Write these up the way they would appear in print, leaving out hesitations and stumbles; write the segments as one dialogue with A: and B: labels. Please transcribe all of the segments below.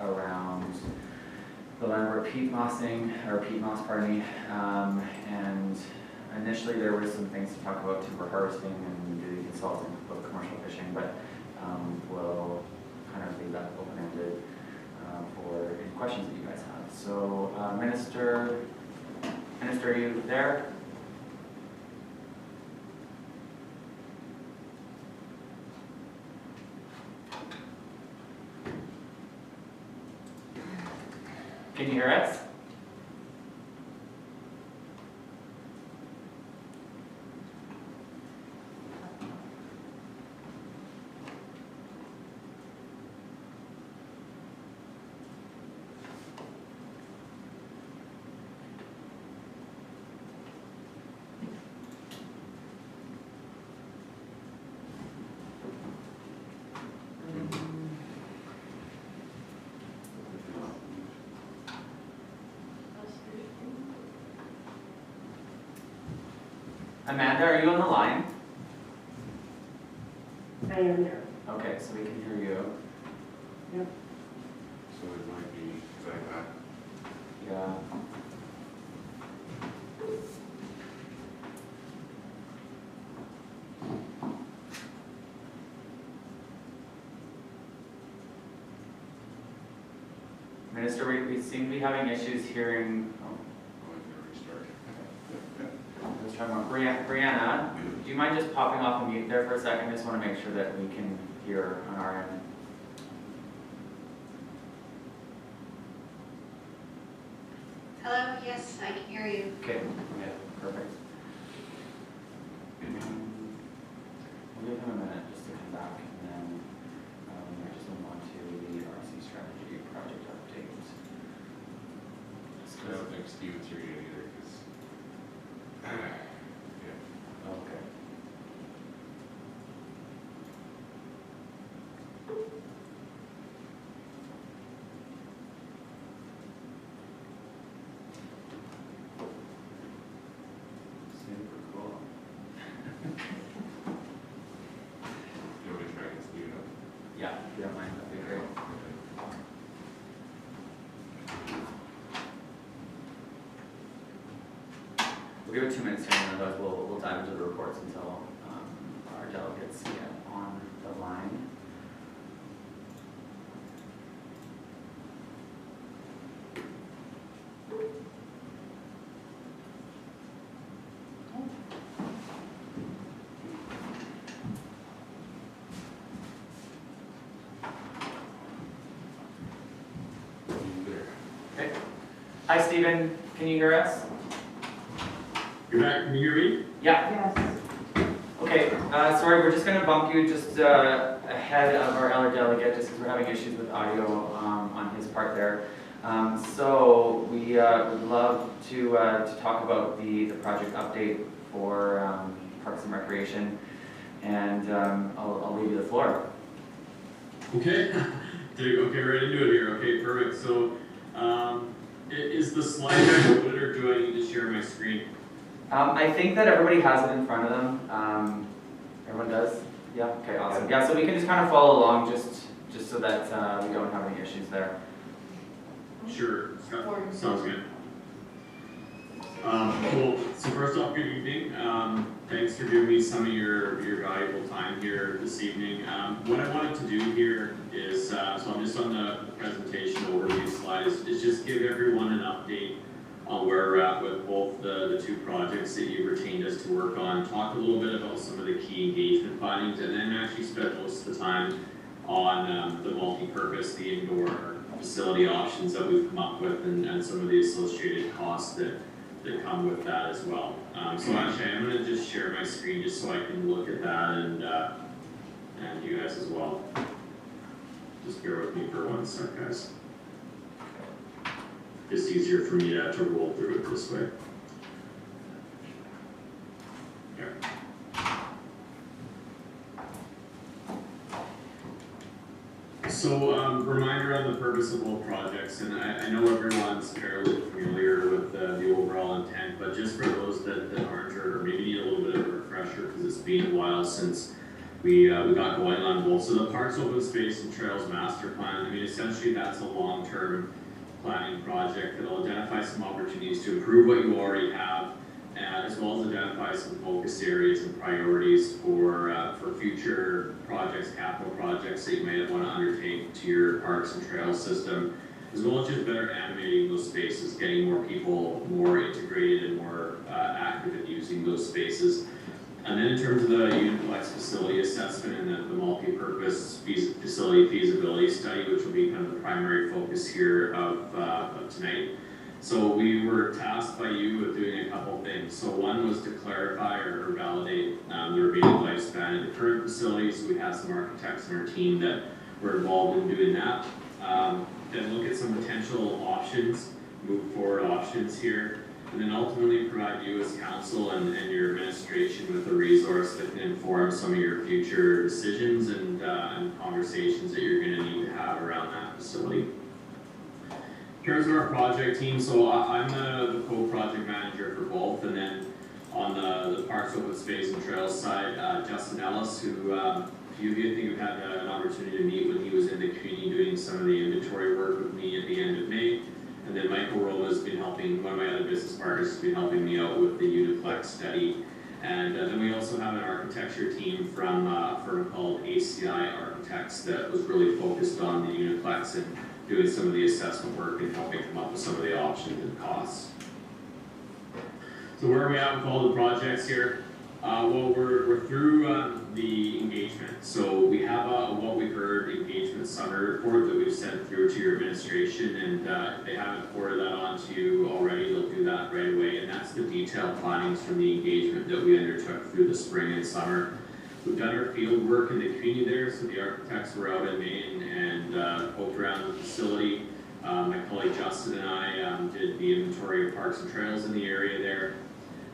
A: around the landward peat mossing, or peat moss, pardon me, and initially there were some things to talk about timber harvesting and the consultant about commercial fishing, but we'll kind of leave that open-ended for any questions that you guys have. So, Minister, are you there? Can you hear us? Amanda, are you on the line?
B: I am there.
A: Okay, so we can hear you.
B: Yep.
C: So it might be like that.
A: Yeah. Minister, we seem to be having issues hearing. Oh,
C: Oh, it's gonna restart.
A: let's try one. Brianna, do you mind just popping off and mute there for a second? I just want to make sure that we can hear on our end.
D: Hello, yes, I can hear you.
A: Okay, yeah, perfect. We'll give him a minute just to come back, and then we might just move on to the RC strategy project update.
C: I don't think Steven's here yet either, because, yeah.
A: Okay. Super cool.
C: You want me to try and get Steven up?
A: Yeah, if you don't mind, that'd be great. We'll give it 2 minutes here, and otherwise we'll dive into the reports until our delegates get on the line.
C: There.
A: Okay. Hi, Stephen. Can you hear us?
E: You're back, can you hear me?
A: Yeah.
B: Yes.
A: Okay. Sorry, we're just going to bump you just ahead of our elder delegate, just because we're having issues with audio on his part there. So we would love to talk about the project update for Parks and Recreation, and I'll leave you the floor.
E: Okay, okay, right into it here, okay, perfect, so, is the slide deck loaded, or do I need to share my screen?
A: I think that everybody has it in front of them. Everyone does? Yeah, okay, awesome. Yeah, so we can just kind of follow along just so that we don't have any issues there.
E: Sure, sounds good. Cool, so first off, good evening, thanks for giving me some of your valuable time here this evening. What I wanted to do here is, so I'm just on the presentation overview slides, is just give everyone an update on where we're at with both the two projects that you've retained us to work on, talk a little bit about some of the key engagement findings, and then actually spend most of the time on the multi-purpose, the indoor facility options that we've come up with, and some of the associated costs that come with that as well. So actually, I'm going to just share my screen just so I can look at that and you guys as well. Just bear with me for 1 sec, guys. It's easier for me to roll through it this way. Here. So, reminder on the purpose of both projects, and I know everyone's fairly familiar with the overall intent, but just for those that aren't, or maybe need a little bit of a refresher, because it's been a while since we got going on both. So the Parks, Open Space and Trails Master Plan, I mean, essentially that's a long-term planning project that'll identify some opportunities to improve what you already have, as well as identify some focus areas and priorities for future projects, capital projects that you may want to undertake to your parks and trails system, as well as just better animating those spaces, getting more people more integrated and more active in using those spaces. And then in terms of the Uniplex facility assessment and the multi-purpose facility feasibility study, which will be kind of the primary focus here of tonight. So we were tasked by you with doing a couple things. So one was to clarify or validate the remaining lifespan of the current facilities. We have some architects in our team that were involved in doing that. Then look at some potential options, move forward options here, and then ultimately provide you as council and your administration with a resource that can inform some of your future decisions and conversations that you're going to need to have around that facility. In terms of our project team, so I'm the co-project manager for both, and then on the Parks, Open Space and Trails side, Justin Ellis, who a few of you I think have had an opportunity to meet when he was in the community doing some of the inventory work with me at the end of May. And then Michael Roma has been helping, one of my other business partners has been helping me out with the Uniplex study. And then we also have an architecture team from a firm called ACI Architects that was really focused on the Uniplex and doing some of the assessment work and helping come up with some of the options and costs. So where are we at with all the projects here? Well, we're through the engagement. So we have a What We Heard engagement summary report that we've sent through to your administration, and if they haven't forwarded that on to you already, they'll do that right away. And that's the detailed findings from the engagement that we undertook through the spring and summer. We've done our field work in the community there, so the architects were out in Maine and poked around the facility. My colleague Justin and I did the inventory of parks and trails in the area there.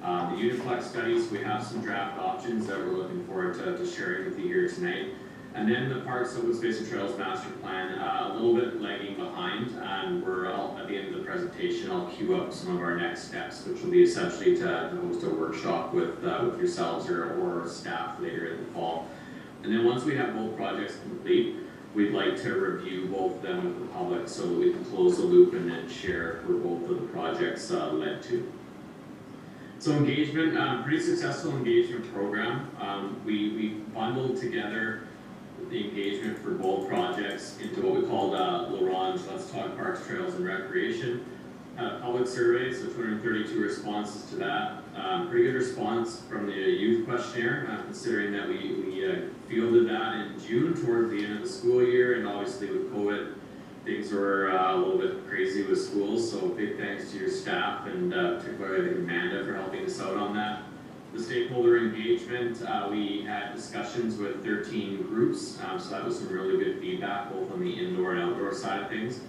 E: The Uniplex studies, we have some draft options that we're looking forward to sharing with you here tonight. And then the Parks, Open Space and Trails Master Plan, a little bit lagging behind, and at the end of the presentation, I'll queue up some of our next steps, which will be essentially to host a workshop with yourselves or staff later in the fall. And then once we have both projects complete, we'd like to review both of them with the public so that we can close the loop and then share where both of the projects led to. So engagement, pretty successful engagement program. We bundled together the engagement for both projects into what we called L'Orange, Let's Talk Parks, Trails and Recreation. Public survey, so 232 responses to that. Pretty good response from the youth questionnaire, considering that we fielded that in June towards the end of the school year, and obviously with COVID, things were a little bit crazy with schools, so big thanks to your staff and particularly Amanda for helping us out on that. The stakeholder engagement, we had discussions with 13 groups, so that was some really good feedback both on the indoor and outdoor side of things.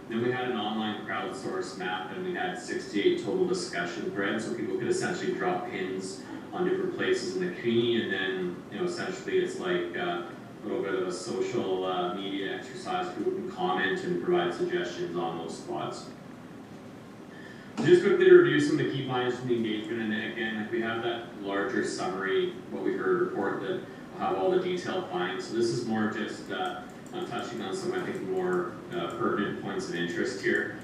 E: Then we had an online crowdsourced map, and we had 68 total discussion threads, so people could essentially drop pins on different places in the community, and then essentially it's like a little bit of a social media exercise. People can comment and provide suggestions on those spots. So just quickly to review some of the key findings from the engagement, and then again, we have that larger summary, what we heard report that will have all the detailed findings. So this is more just touching on some, I think, more pertinent points of interest here.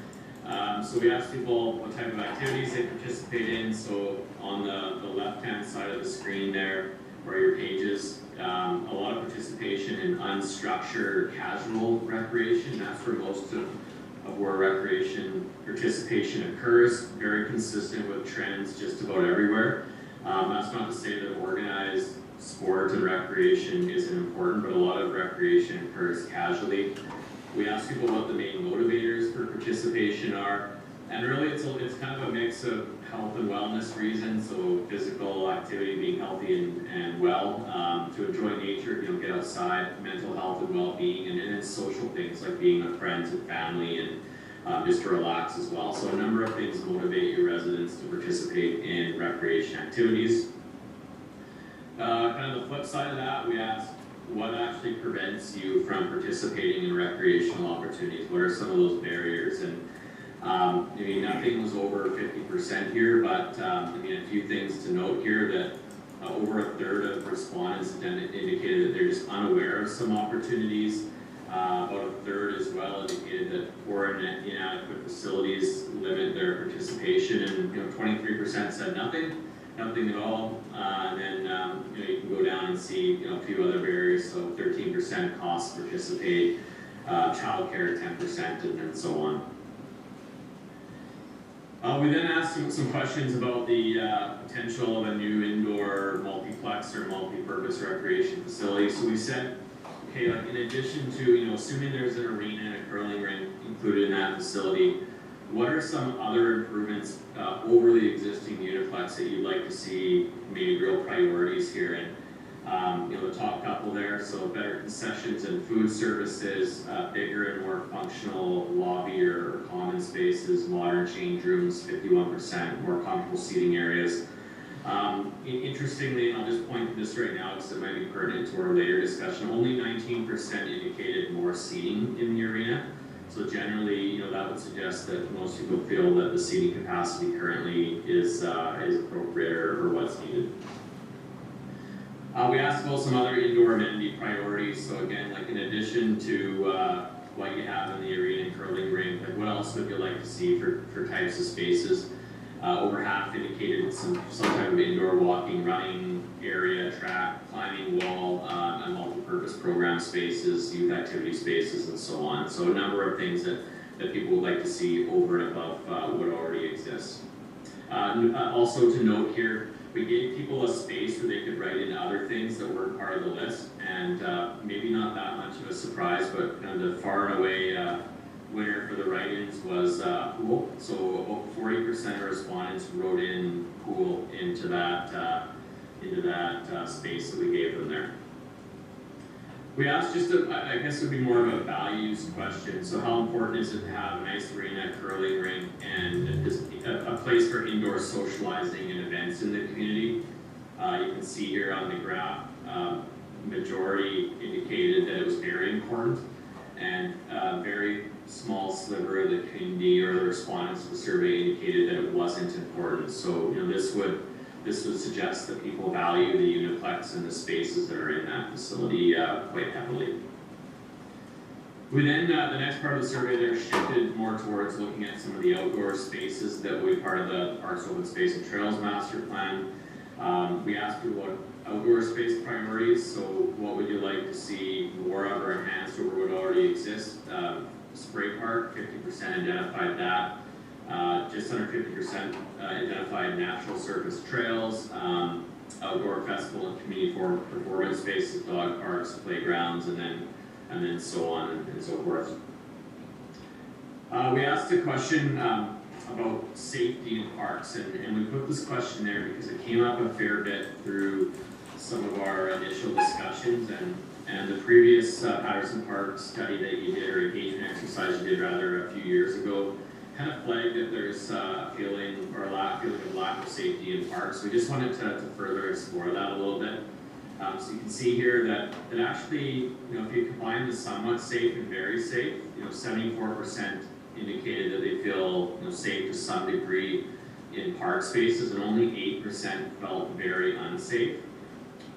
E: So we asked people what type of activities they participate in. So on the left-hand side of the screen there, are your pages. A lot of participation in unstructured casual recreation. That's where most of where recreation participation occurs. Very consistent with trends just about everywhere. That's not to say that organized sport and recreation isn't important, but a lot of recreation occurs casually. We ask people what the main motivators for participation are, and really it's kind of a mix of health and wellness reasons, so physical activity, being healthy and well, to enjoy nature, get outside, mental health and well-being, and then social things like being with friends and family and just to relax as well. So a number of things motivate your residents to participate in recreation activities. Kind of the flip side of that, we asked what actually prevents you from participating in recreational opportunities. What are some of those barriers? And I mean, nothing was over 50% here, but I mean, a few things to note here that over a third of respondents indicated that they're just unaware of some opportunities. About a third as well indicated that poor and inadequate facilities limit their participation, and 23% said nothing at all. And then you can go down and see a few other barriers. So 13% cost to participate, childcare 10%, and so on. We then asked some questions about the potential of a new indoor multiplex or multi-purpose recreation facility. So we said, okay, like in addition to, assuming there's an arena and a curling rink included in that facility, what are some other improvements over the existing Uniplex that you'd like to see, maybe real priorities here? And the top couple there, so better concessions and food services, bigger and more functional lobby or common spaces, modern change rooms, 51%, more comfortable seating areas. Interestingly, and I'll just point to this right now because it might be pertinent to our later discussion, only 19% indicated more seating in the arena. So generally, that would suggest that most people feel that the seating capacity currently is appropriate or what's needed. We asked about some other indoor amenity priorities. So again, like in addition to what you have in the arena and curling rink, like what else would you like to see for types of spaces? Over half indicated some type of indoor walking, running area, track, climbing wall, and multi-purpose program spaces, youth activity spaces, and so on. So a number of things that people would like to see over and above what already exists. Also to note here, we gave people a space where they could write in other things that weren't part of the list, and maybe not that much of a surprise, but the far and away winner for the write-ins was pool. So about 40% of respondents wrote in pool into that space that we gave them there. We asked I guess it would be more of a values question. So how important is it to have a nice arena, curling rink, and just a place for indoor socializing and events in the community? You can see here on the graph, majority indicated that it was very important, and very small sliver of the community or the respondents to the survey indicated that it wasn't important. So this would suggest that people value the Uniplex and the spaces that are in that facility quite heavily. We then, the next part of the survey there shifted more towards looking at some of the outdoor spaces that will be part of the Parks, Open Space and Trails Master Plan. We asked people about outdoor space priorities, so what would you like to see more of or enhanced over what already exists? Spray Park, 50% identified that. Just under 50% identified natural surface trails, outdoor festival and community performance spaces, dog parks, playgrounds, and then so on and so forth. We asked a question about safety in parks, and we put this question there because it came up a fair bit through some of our initial discussions, and the previous Patterson Park study that you did, or engagement exercise you did rather, a few years ago, kind of flagged that there's a feeling of lack of safety in parks. We just wanted to further explore that a little bit. So you can see here that actually, if you combine the somewhat safe and very safe, 74% indicated that they feel safe to some degree in park spaces, and only 8% felt very unsafe.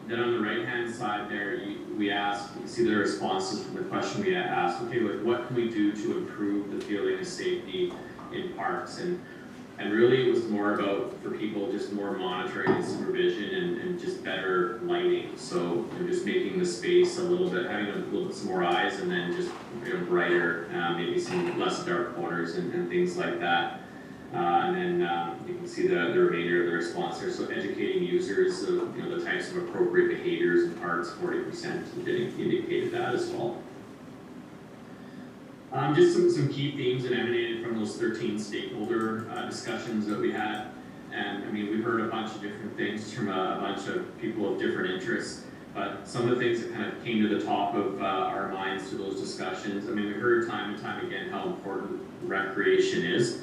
E: Then on the right-hand side there, we asked, you can see the responses from the question we asked, okay, what can we do to improve the feeling of safety in parks? And really it was more about, for people, just more monitoring and supervision and just better lighting. So just making the space a little bit, having a little bit some more eyes, and then just brighter, maybe some less dark corners and things like that. And then you can see the remainder of the response there. So educating users of the types of appropriate behaviors in parks, 40% indicated that as well. Just some key themes that emanated from those 13 stakeholder discussions that we had. And I mean, we heard a bunch of different things from a bunch of people of different interests, but some of the things that kind of came to the top of our minds through those discussions, I mean, we heard time and time again how important recreation is.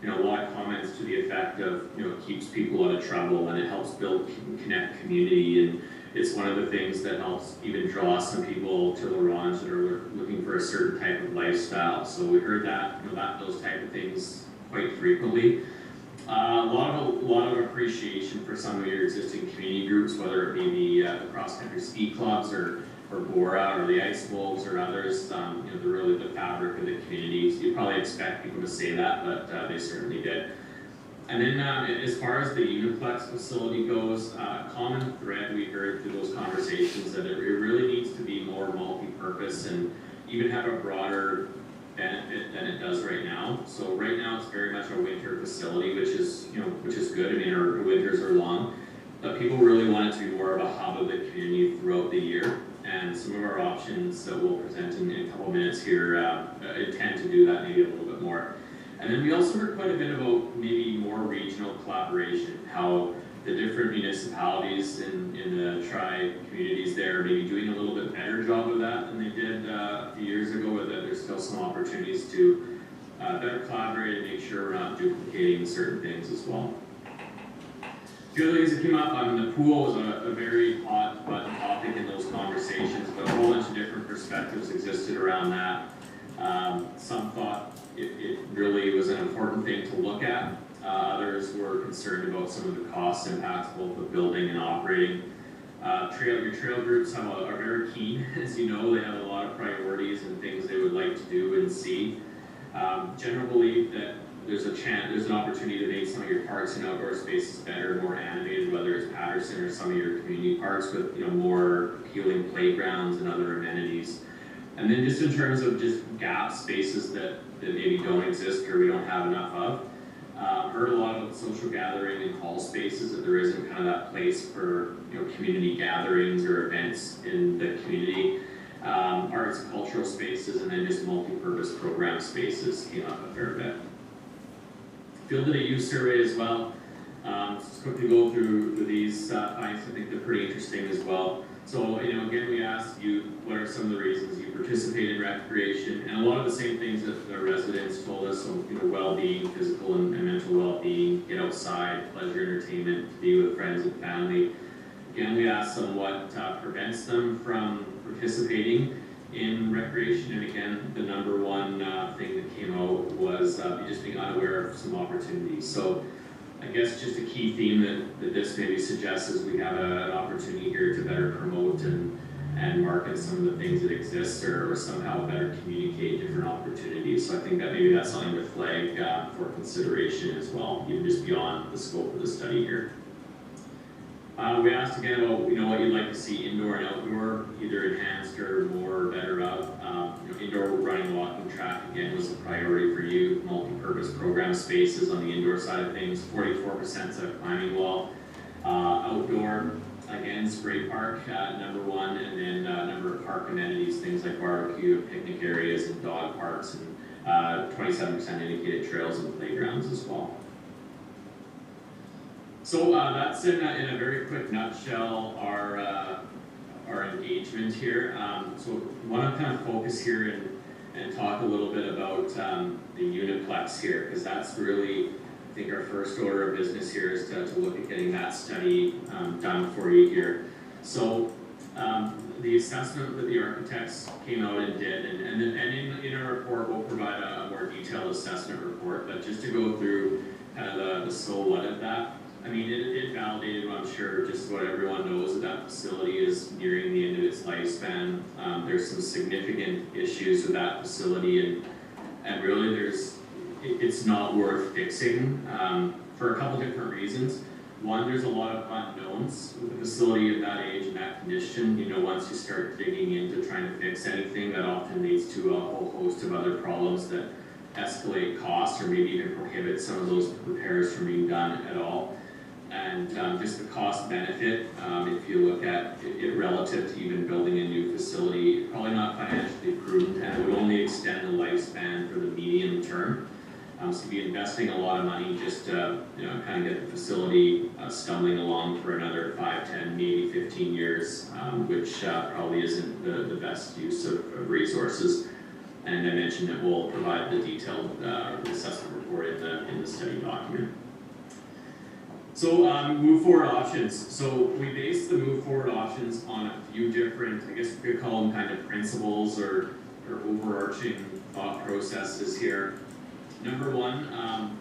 E: A lot of comments to the effect of, it keeps people out of trouble and it helps connect community, and it's one of the things that helps even draw some people to La Ronge that are looking for a certain type of lifestyle. So we heard that, those type of things quite frequently. A lot of appreciation for some of your existing community groups, whether it be the cross-country ski clubs or Bora or the Ice Wolves or others. You know, they're really the fabric of the community. So you probably expect people to say that, but they certainly did. And then as far as the Uniplex facility goes, common thread we heard through those conversations that it really needs to be more multi-purpose and even have a broader benefit than it does right now. So right now it's very much a winter facility, which is good. I mean, our winters are long, but people really want it to be more of a hub of the community throughout the year. And some of our options that we'll present in a couple minutes here intend to do that maybe a little bit more. And then we also heard quite a bit about maybe more regional collaboration, how the different municipalities in the tri-communities there are maybe doing a little bit better job of that than they did a few years ago, but that there's still some opportunities to better collaborate and make sure we're not duplicating certain things as well. A few other things that came up, the pool was a very hot button topic in those conversations, but a whole bunch of different perspectives existed around that. Some thought it really was an important thing to look at. Others were concerned about some of the cost impacts, both of building and operating. Your trail groups are very keen, as you know. They have a lot of priorities and things they would like to do and see. General belief that there's an opportunity to make some of your parks and outdoor spaces better, more animated, whether it's Patterson or some of your community parks with more appealing playgrounds and other amenities. And then just in terms of just gap spaces that maybe don't exist or we don't have enough of. Heard a lot about social gathering and hall spaces, that there isn't kind of that place for community gatherings or events in the community. Arts and cultural spaces, and then just multi-purpose program spaces came up a fair bit. Fielded a youth survey as well. Just quickly go through these findings. I think they're pretty interesting as well. So, again, we asked you what are some of the reasons you participate in recreation, and a lot of the same things that the residents told us. So, well-being, physical and mental well-being, get outside, pleasure, entertainment, to be with friends and family. Again, we asked them what prevents them from participating in recreation, and again, the number one thing that came out was just being unaware of some opportunities. So, I guess just a key theme that this maybe suggests is we have an opportunity here to better promote and market some of the things that exist, or somehow better communicate different opportunities. So I think that maybe that's something to flag for consideration as well, even just beyond the scope of the study here. We asked again about what you'd like to see indoor and outdoor, either enhanced or more better of. Indoor running, walking track again was a priority for you. Multi-purpose program spaces on the indoor side of things. 44% said climbing wall. Outdoor, again, spray park number one, and then number of park amenities, things like barbecue and picnic areas and dog parks, and 27% indicated trails and playgrounds as well. So that's in a very quick nutshell our engagement here. So I want to kind of focus here and talk a little bit about the Uniplex here, because that's really, I think, our first order of business here is to look at getting that study done for you here. So the assessment that the architects came out and did, and in our report we'll provide a more detailed assessment report, but just to go through kind of the so what of that. I mean, it validated, I'm sure, just what everyone knows, that facility is nearing the end of its lifespan. There's some significant issues with that facility, and really it's not worth fixing for a couple different reasons. One, there's a lot of unknowns with a facility of that age and that condition. Once you start digging into trying to fix anything, that often leads to a whole host of other problems that escalate costs or maybe even prohibit some of those repairs from being done at all. And just the cost benefit, if you look at it relative to even building a new facility, probably not financially prudent, and it would only extend the lifespan for the medium term. So you'd be investing a lot of money just to kind of get the facility stumbling along for another 5, 10, maybe 15 years, which probably isn't the best use of resources. And I mentioned that we'll provide the detailed assessment report in the study document. So move forward options. So we base the move forward options on a few different, I guess we could call them kind of principles or overarching thought processes here. Number one,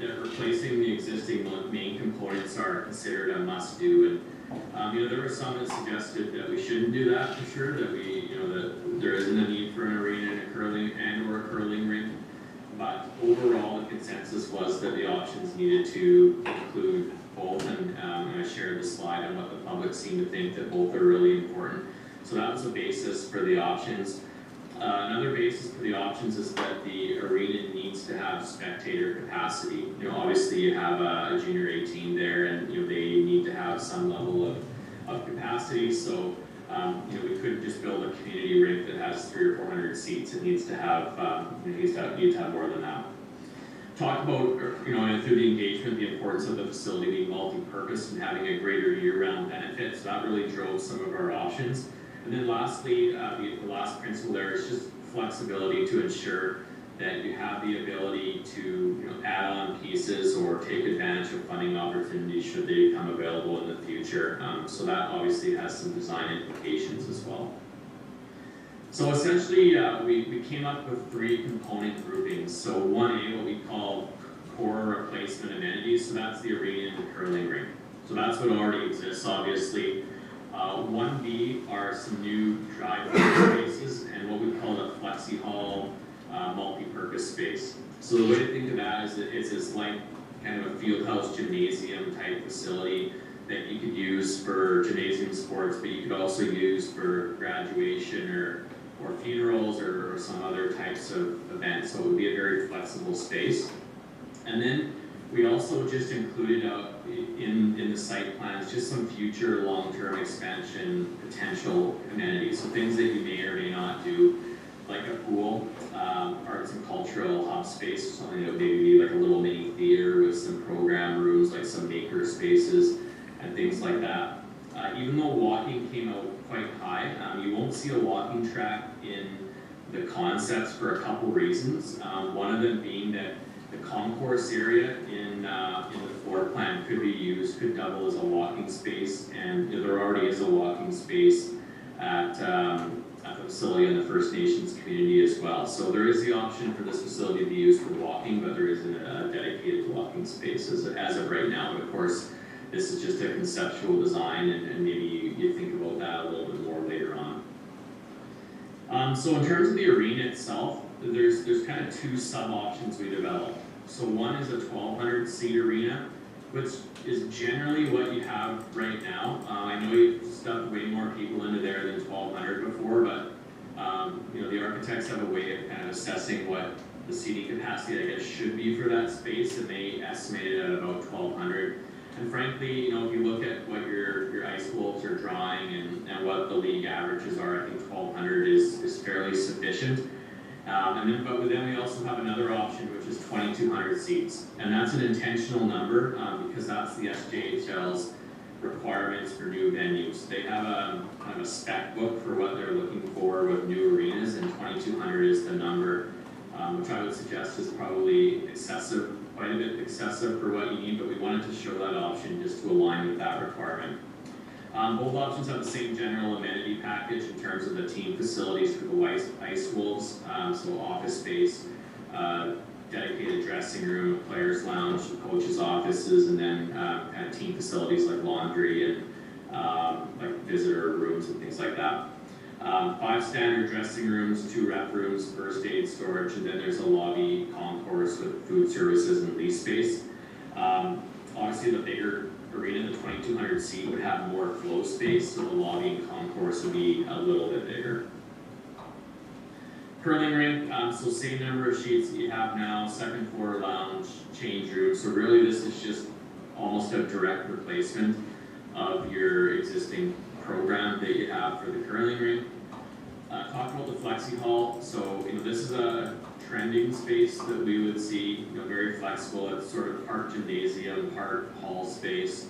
E: that replacing the existing main components are considered a must-do. And there were some that suggested that we shouldn't do that for sure, that that there isn't a need for an arena and a curling ring. But overall, the consensus was that the options needed to include both, and I shared the slide on what the public seemed to think that both are really important. So that was the basis for the options. Another basis for the options is that the arena needs to have spectator capacity. Obviously you have a junior A team there, and they need to have some level of capacity. So we couldn't just build a community rink that has 300 or 400 seats. It needs to have needs to have more than that. Talked about and through the engagement, the importance of the facility being multi-purpose and having a greater year-round benefit. So that really drove some of our options. And then lastly, the last principle there is just flexibility to ensure that you have the ability to add on pieces or take advantage of funding opportunities should they become available in the future. So that obviously has some design implications as well. So essentially, we came up with 3 component groupings. So 1A, what we call core replacement amenities. So that's the arena and the curling rink. So that's what already exists, obviously. 1B are some new drive-through spaces and what we call a flexi hall multi-purpose space. So the way to think of that is that it's like kind of a field house gymnasium type facility that you could use for gymnasium sports, but you could also use for graduation or funerals or some other types of events. So it would be a very flexible space. And then we also just included in the site plans just some future long-term expansion potential amenities. So things that you may or may not do, like a pool, arts and cultural hub space, something that would maybe be like a little mini theater with some program rooms, like some maker spaces and things like that. Even though walking came out quite high, you won't see a walking track in the concepts for a couple reasons. One of them being that the concourse area in the floor plan could double as a walking space, and there already is a walking space at the facility in the First Nations community as well. So there is the option for this facility to be used for walking, but there isn't a dedicated walking space as of right now. But of course, this is just a conceptual design, and maybe you think about that a little bit more later on. So in terms of the arena itself, there's kind of 2 sub-options we developed. So one is a 1,200 seat arena, which is generally what you have right now. I know you've stuffed way more people into there than 1,200 before, but the architects have a way of kind of assessing what the seating capacity, I guess, should be for that space, and they estimated it at about 1,200. And frankly, if you look at what your Ice Wolves are drawing and what the league averages are, I think 1,200 is fairly sufficient. But then we also have another option, which is 2,200 seats, and that's an intentional number because that's the SJHL's requirements for new venues. They have kind of a spec book for what they're looking for with new arenas, and 2,200 is the number, which I would suggest is probably excessive, quite a bit excessive for what you need, but we wanted to show that option just to align with that requirement. Both options have the same general amenity package in terms of the team facilities for the Ice Wolves, so office space, dedicated dressing room, players' lounge, coaches' offices, and then kind of team facilities like laundry and like visitor rooms and things like that. 5 standard dressing rooms, 2 rep rooms, first aid storage, and then there's a lobby concourse with food services and lease space. Obviously, the bigger arena, the 2,200 seat, would have more flow space, so the lobby and concourse would be a little bit bigger. Curling rink, so same number of sheets that you have now, 2nd floor lounge, change room. So really this is just almost a direct replacement of your existing program that you have for the curling rink. Talk about the flexi hall. So this is a trending space that we would see, very flexible. It's sort of part gymnasium, part hall space,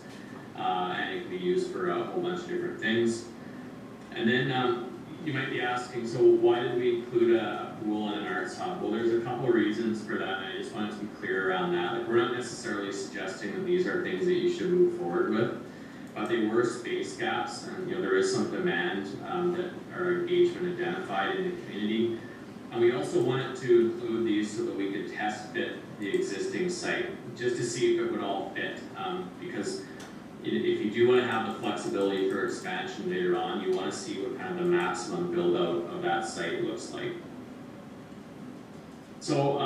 E: and it can be used for a whole bunch of different things. And then you might be asking, so why did we include a pool and an arts hub? Well, there's a couple of reasons for that, and I just wanted to be clear around that. Like, we're not necessarily suggesting that these are things that you should move forward with, but they were space gaps, and there is some demand that our engagement identified in the community. And we also wanted to include these so that we could test fit the existing site, just to see if it would all fit. Because if you do want to have the flexibility for expansion later on, you want to see what kind of the maximum build out of that site looks like. So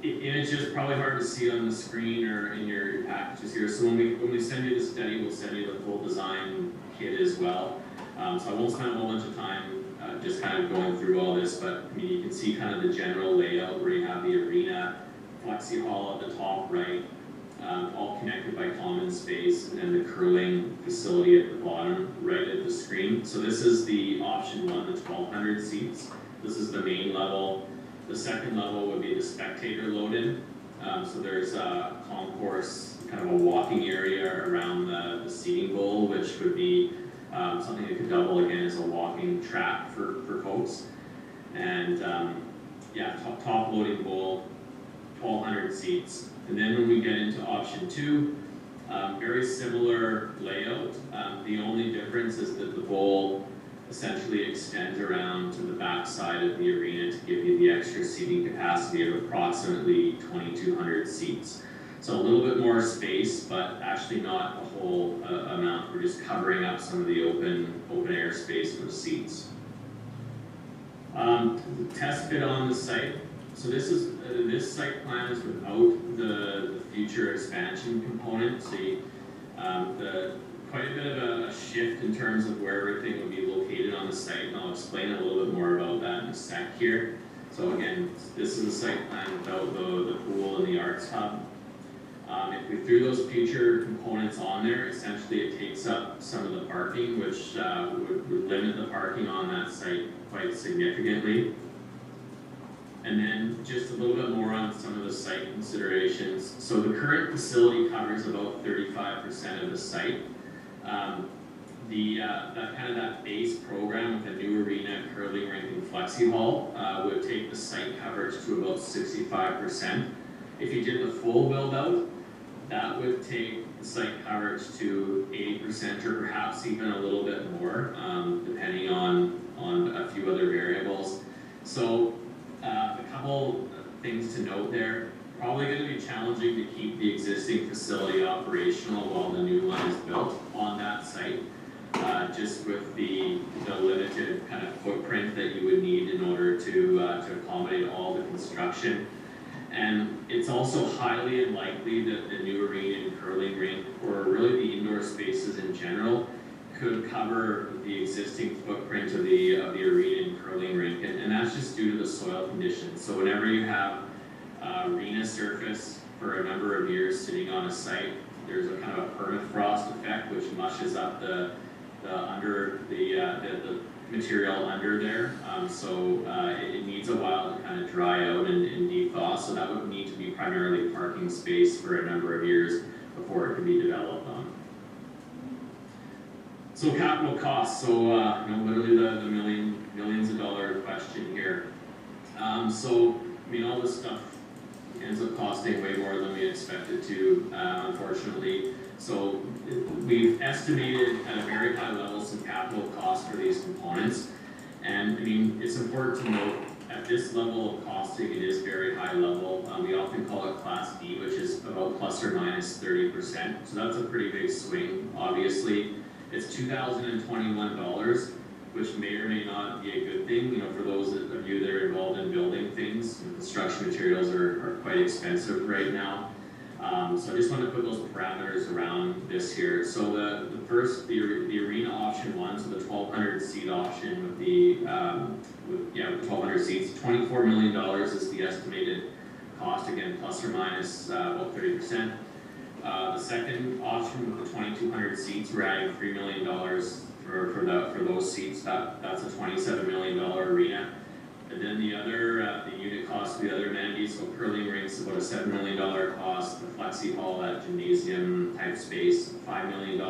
E: images probably hard to see on the screen or in your packages here. So when we send you the study, we'll send you the full design kit as well. So I won't spend a whole bunch of time just kind of going through all this, but I mean, you can see kind of the general layout where you have the arena, flexi hall at the top right, all connected by common space, and then the curling facility at the bottom right at the screen. So this is the option one, the 1,200 seats. This is the main level. The second level would be the spectator load-in. So there's a concourse, kind of a walking area around the seating bowl, which would be something that could double again as a walking track for folks. And yeah, top loading bowl, 1,200 seats. And then when we get into option two, very similar layout. The only difference is that the bowl essentially extends around to the back side of the arena to give you the extra seating capacity of approximately 2,200 seats. So a little bit more space, but actually not a whole amount. We're just covering up some of the open air space for the seats. The test fit on the site. So this site plan is without the future expansion component. So quite a bit of a shift in terms of where everything would be located on the site, and I'll explain a little bit more about that in a sec here. So again, this is a site plan without the pool and the arts hub. If we threw those future components on there, essentially it takes up some of the parking, which would limit the parking on that site quite significantly. And then just a little bit more on some of the site considerations. So the current facility covers about 35% of the site. That base program with a new arena, curling rink, and flexi hall would take the site coverage to about 65%. If you did the full build out, that would take the site coverage to 80% or perhaps even a little bit more, depending on a few other variables. So a couple things to note there. Probably going to be challenging to keep the existing facility operational while the new one is built on that site, just with the limited kind of footprint that you would need in order to accommodate all the construction. And it's also highly unlikely that the new arena and curling rink, or really the indoor spaces in general, could cover the existing footprint of the arena and curling rink, and that's just due to the soil conditions. So whenever you have arena surface for a number of years sitting on a site, there's a kind of a permafrost effect which mushes up the material under there. It needs a while to kind of dry out and de-thaw, so that would need to be primarily parking space for a number of years before it could be developed on. So capital costs, so literally the millions of dollar question here. All this stuff ends up costing way more than we expected to, unfortunately. So we've estimated at a very high level some capital costs for these components. And it's important to note at this level of costing, it is very high level. We often call it Class D, which is about plus or minus 30%. So that's a pretty big swing, obviously. It's $2,021, which may or may not be a good thing. For those of you that are involved in building things, construction materials are quite expensive right now. So I just want to put those parameters around this here. So the arena option one, so the 1,200 seat option with the 1,200 seats, $24 million is the estimated cost, again plus or minus about 30%. The second option with the 2,200 seats, we're adding $3 million for those seats. That's a $27 million arena. And then the unit cost of the other amenities, so curling rinks, about a $7 million cost. The flexi hall, that gymnasium type space, $5 million.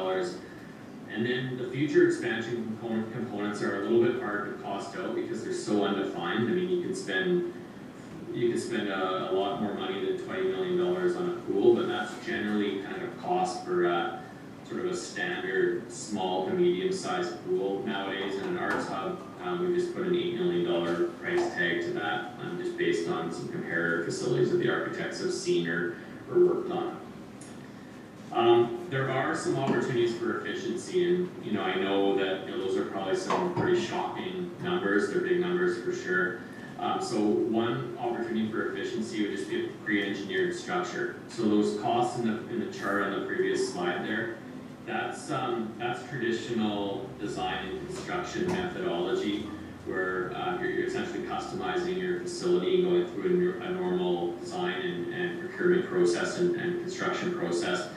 E: And then the future expansion components are a little bit hard to cost out because they're so undefined. You can spend a lot more money than $20 million on a pool, but that's generally kind of cost for sort of a standard small to medium sized pool nowadays. In an arts hub, We just put an $8 million price tag to that, just based on some comparative facilities that the architects have seen or worked on. There are some opportunities for efficiency, and I know that those are probably some pretty shocking numbers. They're big numbers for sure. So one opportunity for efficiency would just be a pre-engineered structure. So those costs in the chart on the previous slide there, that's traditional design and construction methodology, where you're essentially customizing your facility and going through a normal design and procurement process and construction process.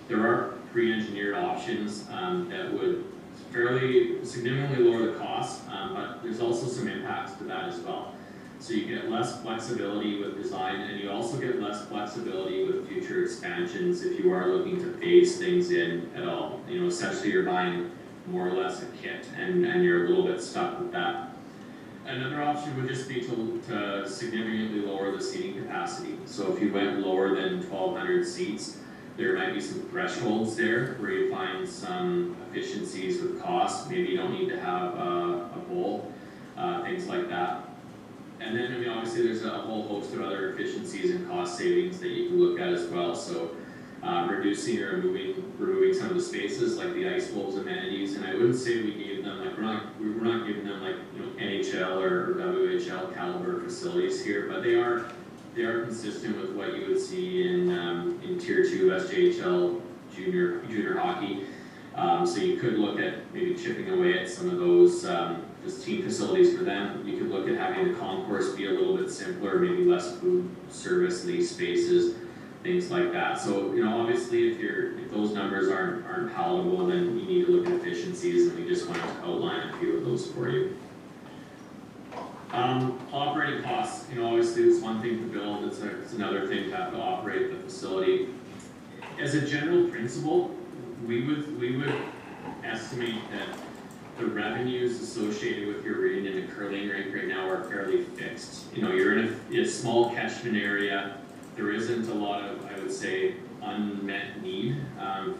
E: There are pre-engineered options that would fairly significantly lower the cost, but there's also some impacts to that as well. So you get less flexibility with design, and you also get less flexibility with future expansions if you are looking to phase things in at all. Essentially you're buying more or less a kit, and you're a little bit stuck with that. Another option would just be to significantly lower the seating capacity. So if you went lower than 1,200 seats, there might be some thresholds there where you find some efficiencies with cost. Maybe you don't need to have a bowl, things like that. And then, obviously there's a whole host of other efficiencies and cost savings that you can look at as well. So reducing or removing some of the spaces like the Ice Wolves amenities. And I wouldn't say we gave them, like, we're not giving them like NHL or WHL caliber facilities here, but they are consistent with what you would see in Tier 2 SJHL junior hockey. So you could look at maybe chipping away at some of those just team facilities for them. You could look at having the concourse be a little bit simpler, maybe less food service, lease spaces, things like that. So obviously if those numbers aren't palatable, then you need to look at efficiencies, and we just wanted to outline a few of those for you. Operating costs, obviously it's one thing to build, it's another thing to have to operate the facility. As a general principle, we would estimate that the revenues associated with your arena and the curling rink right now are fairly fixed. You're in a small catchment area. There isn't a lot of, I would say, unmet need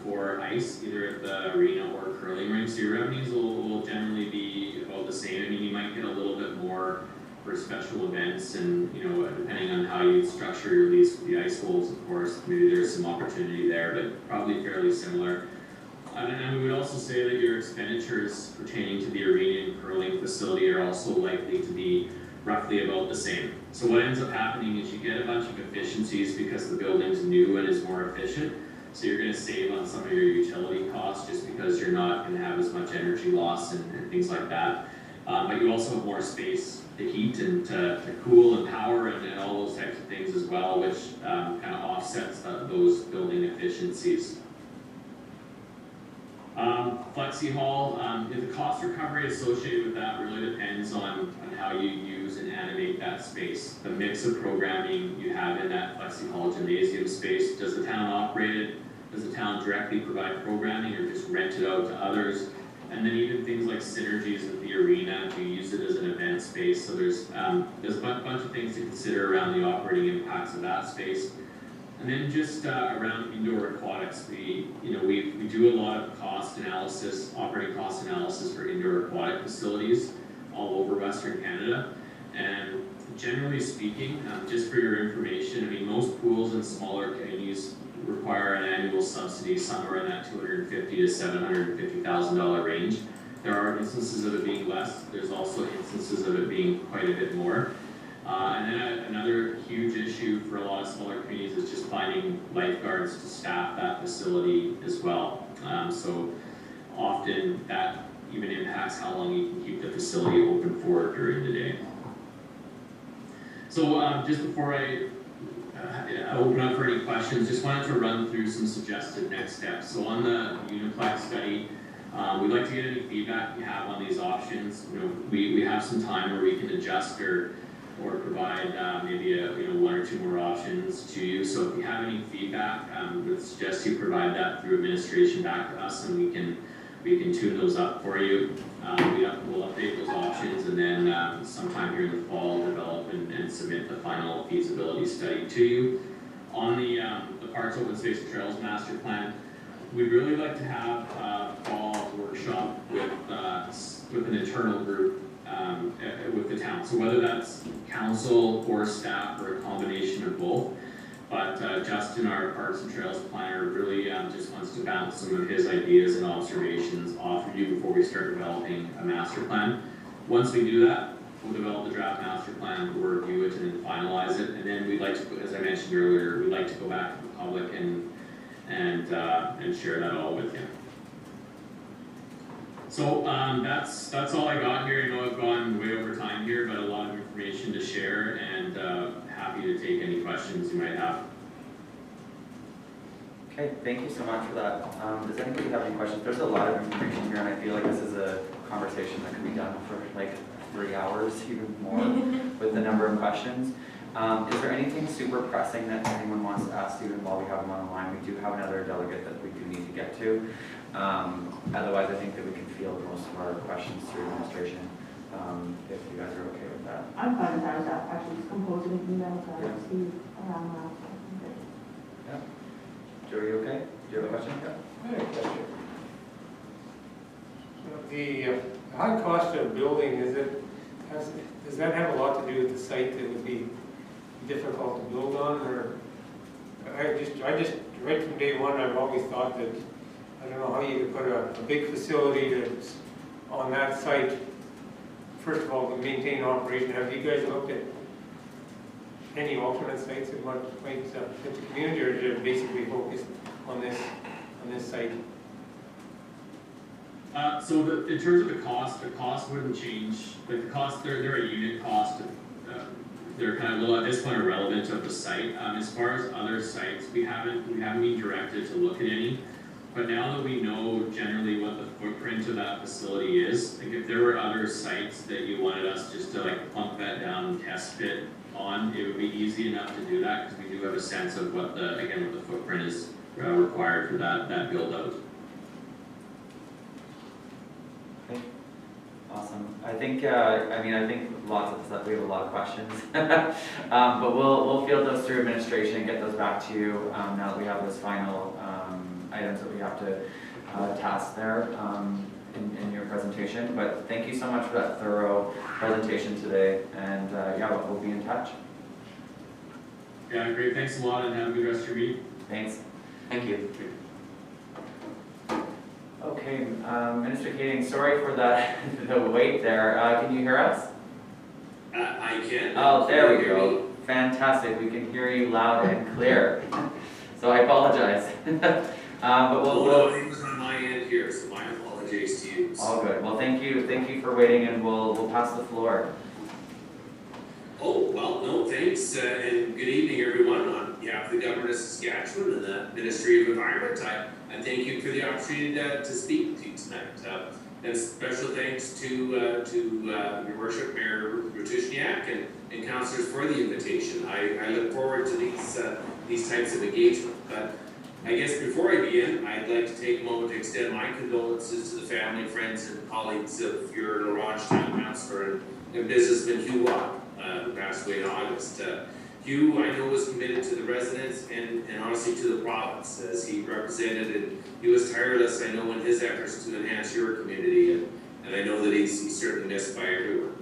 E: for ice, either at the arena or curling rink. So your revenues will generally be about the same. You might get a little bit more for special events, and depending on how you structure your lease with the Ice Wolves, of course, maybe there's some opportunity there, but probably fairly similar. And we would also say that your expenditures pertaining to the arena and curling facility are also likely to be roughly about the same. So what ends up happening is you get a bunch of efficiencies because the building's new and is more efficient. So you're going to save on some of your utility costs just because you're not going to have as much energy loss and things like that. But you also have more space to heat and to cool and power and all those types of things as well, which kind of offsets those building efficiencies. Flexi Hall, the cost recovery associated with that really depends on how you use and animate that space. The mix of programming you have in that Flexi Hall gymnasium space. Does the town operate it? Does the town directly provide programming or just rent it out to others? And then even things like synergies with the arena, do you use it as an event space? So there's a bunch of things to consider around the operating impacts of that space. And then just around indoor aquatics, we do a lot of cost analysis, operating cost analysis for indoor aquatic facilities all over Western Canada. And generally speaking, just for your information, most pools in smaller communities require an annual subsidy somewhere in that $250,000 to $750,000 range. There are instances of it being less. There's also instances of it being quite a bit more. And then another huge issue for a lot of smaller communities is just finding lifeguards to staff that facility as well. So often that even impacts how long you can keep the facility open for during the day. So just before I open up for any questions, just wanted to run through some suggested next steps. So on the Uniplex study, we'd like to get any feedback you have on these options. We have some time where we can adjust or provide maybe one or two more options to you. So if you have any feedback, we'd suggest you provide that through administration back to us, and we can tune those up for you. We'll update those options, and then sometime here in the fall, develop and submit the final feasibility study to you. On the Parks, Open Space and Trails Master Plan, we'd really like to have a fall workshop with an internal group with the town. So whether that's council or staff or a combination of both. But Justin, our Parks and Trails planner, really just wants to bounce some of his ideas and observations off of you before we start developing a master plan. Once we do that, we'll develop the draft master plan, we'll review it and then finalize it. And then we'd like to, as I mentioned earlier, we'd like to go back to the public and share that all with you. So that's all I got here. I know I've gone way over time here, but a lot of information to share, and happy to take any questions you might have.
A: Okay, thank you so much for that. Does anybody have any questions? There's a lot of information here, and I feel like this is a conversation that could be done for like 3 hours, even more, with the number of questions. Is there anything super pressing that anyone wants to ask Stephen while we have him on the line? We do have another delegate that we do need to get to. Otherwise, I think that we can field most of our questions through administration, if you guys are okay with that.
B: I'm fine with that. I was actually just composing an email to
A: Yeah.
B: Steve around that.
A: Yeah. Joe, are you okay? Do you have a question? Yeah.
F: I have a question. The high cost of building, does that have a lot to do with the site that would be difficult to build on, or? I just, right from day one, I've always thought that, I don't know how you could put a big facility that's on that site, first of all, to maintain operation. Have you guys looked at any alternate sites that might fit the community, or is it basically focused on this site?
E: So in terms of the cost wouldn't change. Like the cost, they're a unit cost. They're kind of a little, at this point, irrelevant of the site. As far as other sites, we haven't been directed to look at any. But now that we know generally what the footprint of that facility is, like if there were other sites that you wanted us just to like plunk that down and test fit on, it would be easy enough to do that because we do have a sense of what the footprint is required for that build out.
A: Okay. Awesome. I think lots of stuff, we have a lot of questions. But we'll field those through administration and get those back to you now that we have those final items that we have to task there in your presentation. But thank you so much for that thorough presentation today, and yeah, we'll be in touch.
E: Yeah, great. Thanks a lot, and have a good rest of your meeting.
A: Thanks. Thank you. Okay, Minister Keating, sorry for the wait there. Can you hear us?
G: I can.
A: Oh, there we go. Fantastic. We can hear you loud and clear. So I apologize. But
G: No, it was on my end here, so my apologies to you.
A: all good. Well, thank you for waiting, and we'll pass the floor.
G: Oh, well, no, thanks, and good evening, everyone. On behalf of the Government of Saskatchewan and the Ministry of Environment, I thank you for the opportunity to speak to you tonight. And special thanks to Your Worship, Mayor Rutishniak, and councillors for the invitation. I look forward to these types of engagement. But I guess before I begin, I'd like to take a moment to extend my condolences to the family, friends, and colleagues of your La Ronge Town Councillor and businessman Hugh Watt, who passed away in August. Hugh, I know, was committed to the residents and honestly to the province as he represented, and he was tireless, I know, in his efforts to enhance your community, and I know that he's certainly missed by everyone.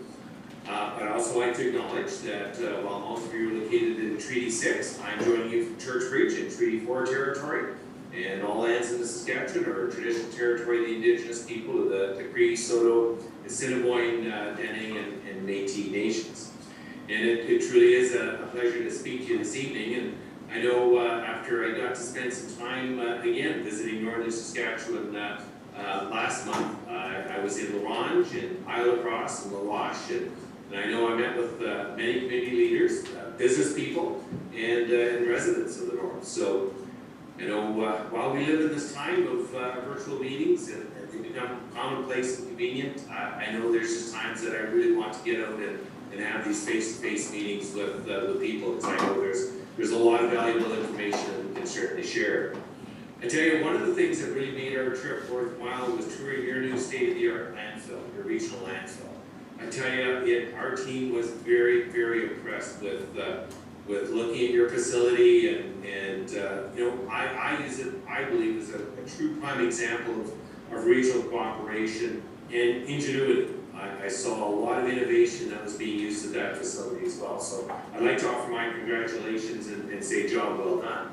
G: But I'd also like to acknowledge that while most of you are located in Treaty 6, I'm joining you from Church Bridge in Treaty 4 territory, and all lands in the Saskatchewan are traditional territory of the Indigenous people of the Cree, Saulteaux, Assiniboine, Dene, and Métis nations. And it truly is a pleasure to speak to you this evening. And I know after I got to spend some time again visiting northern Saskatchewan last month, I was in La Ronge and Isle La Crosse and La Wash, and I know I met with many community leaders, business people, and residents of the North. So, you know, while we live in this time of virtual meetings and they become commonplace and convenient, I know there's just times that I really want to get out and have these face-to-face meetings with people, because I know there's a lot of valuable information that we can certainly share. I tell you, one of the things that really made our trip worthwhile was touring your new state-of-the-art landfill, your regional landfill. I tell you, our team was very, very impressed with looking at your facility, and you know, I use it, I believe, as a true prime example of regional cooperation and ingenuity. I saw a lot of innovation that was being used at that facility as well. So I'd like to offer my congratulations and say job well done.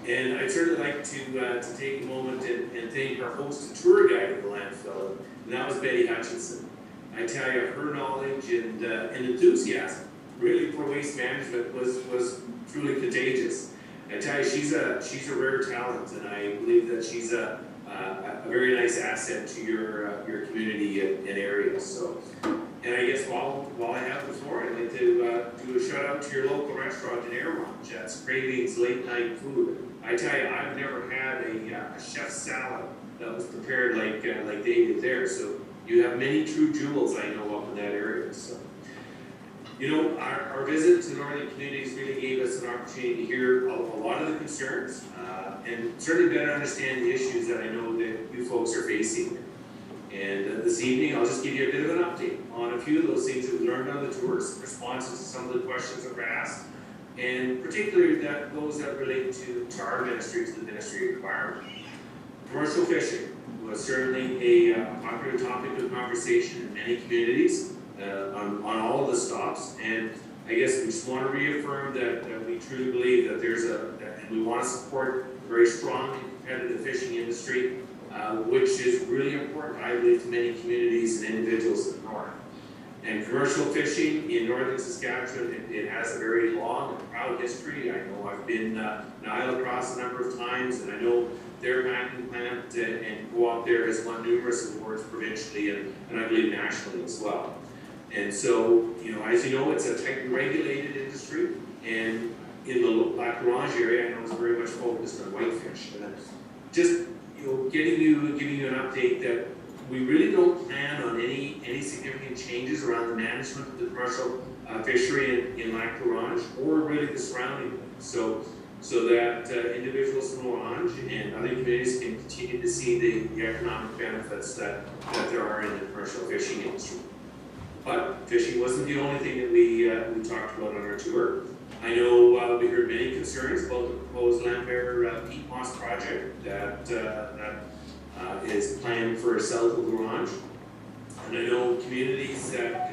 G: And I'd certainly like to take a moment and thank our host and tour guide of the landfill, and that was Betty Hutchinson. I tell you, her knowledge and enthusiasm really for waste management was truly contagious. I tell you, she's a rare talent, and I believe that she's a very nice asset to your community and area. So, and I guess while I have the floor, I'd like to do a shout out to your local restaurant in Air Lounge. That's Cravings Late Night Food. I tell you, I've never had a chef's salad that was prepared like they did there. So you have many true jewels I know up in that area. So, you know, our visit to northern communities really gave us an opportunity to hear a lot of the concerns and certainly better understand the issues that I know that you folks are facing. And this evening, I'll just give you a bit of an update on a few of those things that we learned on the tours, responses to some of the questions that were asked, and particularly those that relate to our ministry, to the Ministry of Environment. Commercial fishing was certainly a popular topic of conversation in many communities on all of the stops, and I guess we just want to reaffirm that we truly believe that and we want to support a very strong and competitive fishing industry, which is really important, I believe, to many communities and individuals in the north. And commercial fishing in northern Saskatchewan, it has a very long and proud history. I know I've been Nile across a number of times, and I know their packing plant and co-op there has won numerous awards provincially and I believe nationally as well. And so, you know, as you know, it's a tightly regulated industry, and in the Lac Orange area, I know it's very much focused on whitefish. And just, you know, giving you an update that we really don't plan on any significant changes around the management of the commercial fishery in Lac Orange or really the surrounding areas. So that individuals from Orange and other communities can continue to see the economic benefits that there are in the commercial fishing industry. But fishing wasn't the only thing that we talked about on our tour. I know we heard many concerns about the proposed Lambert peat moss project that is planned for south of Orange. And I know communities that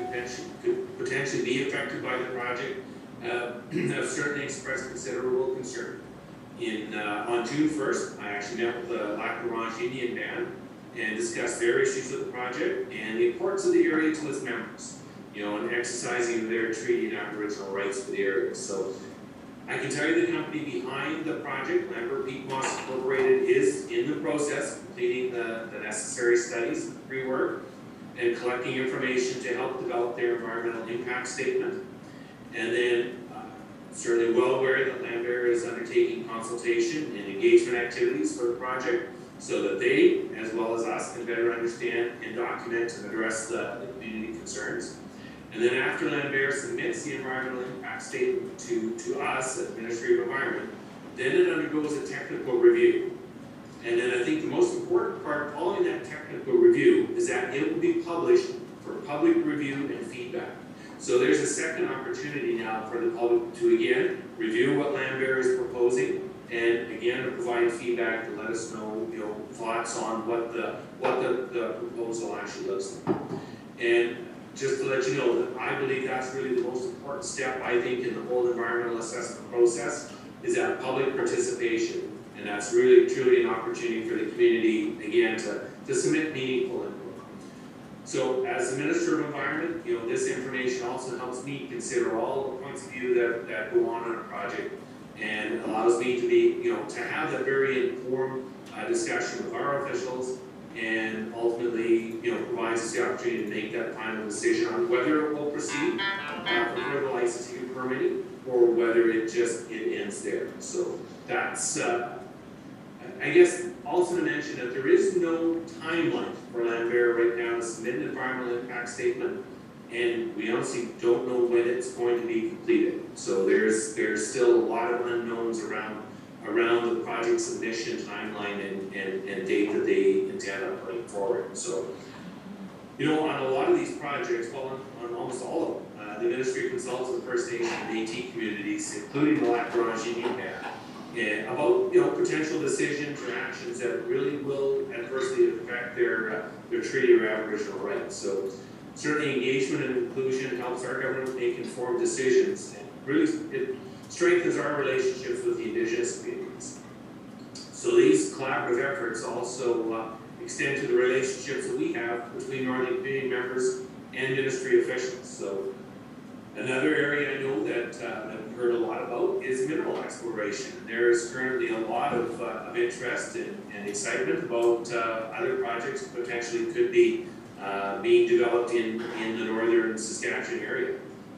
G: could potentially be affected by the project have certainly expressed considerable concern. On June 1st, I actually met with the Lac Orange Indian Band and discussed their issues with the project and the importance of the area to its members, you know, and exercising their treaty and Aboriginal rights for the area. So I can tell you the company behind the project, Lambert Peat Moss Incorporated, is in the process of completing the necessary studies and pre-work and collecting information to help develop their environmental impact statement. And then certainly well aware that Lambert is undertaking consultation and engagement activities for the project so that they, as well as us, can better understand and document and address the community concerns. And then after Lambert submits the environmental impact statement to us at the Ministry of Environment, then it undergoes a technical review. And then I think the most important part following that technical review is that it will be published for public review and feedback. So there's a second opportunity now for the public to again review what Lambert is proposing and again to provide feedback to let us know, you know, thoughts on what the proposal actually looks like. And just to let you know that I believe that's really the most important step, I think, in the whole environmental assessment process is that public participation. And that's really truly an opportunity for the community, again, to submit meaningful input. So as the Minister of Environment, you know, this information also helps me consider all the points of view that go on a project and allows me to be, you know, to have that very informed discussion with our officials and ultimately, you know, provides us the opportunity to make that final decision on whether it will proceed for further licensing and permitting or whether it ends there. So that's, I guess, also to mention that there is no timeline for Lambert right now to submit an environmental impact statement, and we honestly don't know when it's going to be completed. So there's still a lot of unknowns around the project submission timeline and date that they intend on putting forward. So, you know, on a lot of these projects, well, on almost all of them, the Ministry consults with First Nation and Métis communities, including the Lac Orange Indian Band, about, you know, potential decisions or actions that really will adversely affect their treaty or Aboriginal rights. So certainly engagement and inclusion helps our government make informed decisions, and really it strengthens our relationships with the Indigenous communities. So these collaborative efforts also extend to the relationships that we have between Northern community members and ministry officials. So another area I know that I've heard a lot about is mineral exploration. There is currently a lot of interest and excitement about other projects that potentially could be being developed in the northern Saskatchewan area.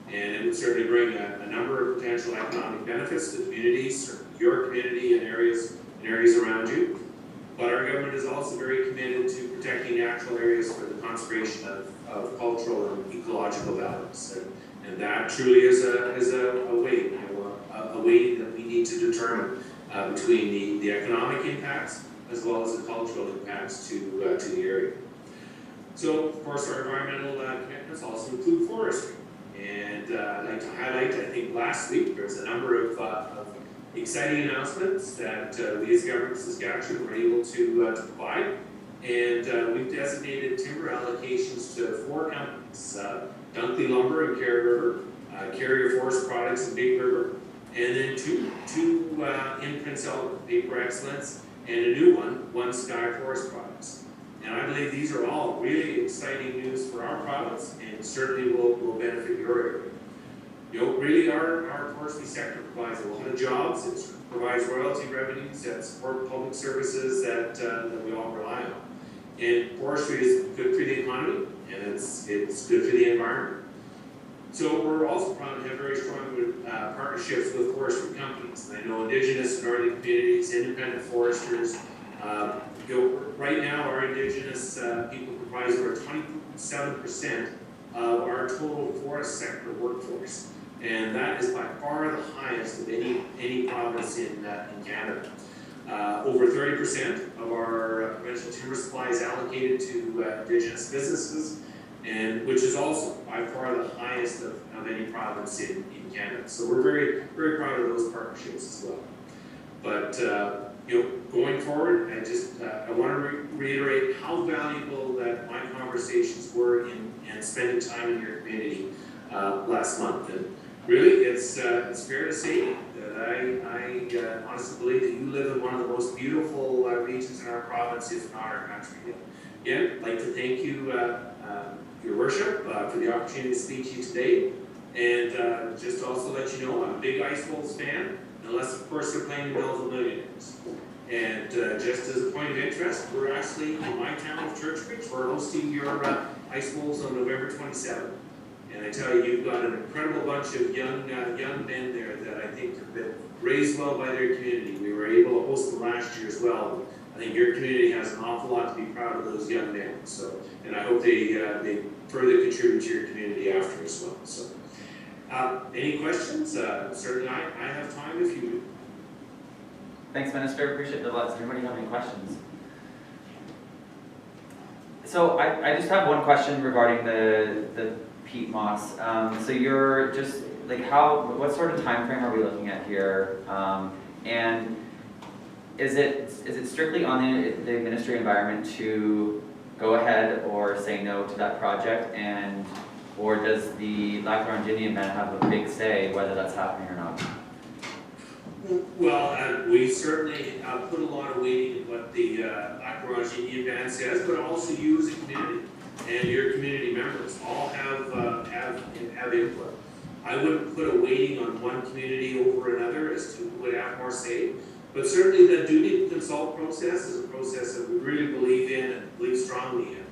G: And it would certainly bring a number of potential economic benefits to communities, or your community and areas around you. But our government is also very committed to protecting natural areas for the conservation of cultural and ecological values. And that truly is a way, a way that we need to determine between the economic impacts as well as the cultural impacts to the area. So, of course, our environmental commitments also include forestry. And I'd like to highlight, I think last week there was a number of exciting announcements that we as Government of Saskatchewan were able to provide. And we've designated timber allocations to 4 companies, Dunkley Lumber and Carrier Forest Products in Big River, and then two in Prince Albert, Paper Excellence, and a new one Sky Forest Products. And I believe these are all really exciting news for our province, and certainly will benefit your area. You know, really our forestry sector provides a lot of jobs. It provides royalty revenues that support public services that we all rely on. And forestry is good for the economy, and it's good for the environment. So we're also proud to have very strong partnerships with forestry companies. And I know Indigenous and Northern communities, independent foresters. Right now our Indigenous people comprise over 27% of our total forest sector workforce. And that is by far the highest of any province in Canada. Over 30% of our provincial timber supply is allocated to Indigenous businesses, and which is also by far the highest of any province in Canada. So we're very, very proud of those partnerships as well. But going forward, I want to reiterate how valuable that my conversations were in spending time in your community last month. And really, it's fair to say that I honestly believe that you live in one of the most beautiful regions in our province, if not our country. Again, I'd like to thank you, Your Worship, for the opportunity to speak to you today. And just also let you know, I'm a big Ice Wolves fan, unless of course they're playing the Belleville Millionaires. And just as a point of interest, we're actually in my town of Churchbridge. We're hosting your Ice Wolves on November 27th. And I tell you, you've got an incredible bunch of young men there that I think have been raised well by their community. We were able to host them last year as well. I think your community has an awful lot to be proud of those young men. So, and I hope they further contribute to your community after as well. So, any questions? Certainly, I have time if you do.
A: Thanks, Minister. Appreciate the Does anybody have any questions? So I just have one question regarding the peat moss. So you're just like what sort of time frame are we looking at here? And is it strictly on the Ministry of Environment to go ahead or say no to that project, or does the Lac La Ronge Indian Band have a big say whether that's happening or not?
G: Well, we certainly put a lot of weight in what the Lac La Ronge Indian Band says, but also you as a community and your community members all have input. I wouldn't put a weighting on one community over another as to who would have more say, but certainly the duty to consult process is a process that we really believe in and believe strongly in.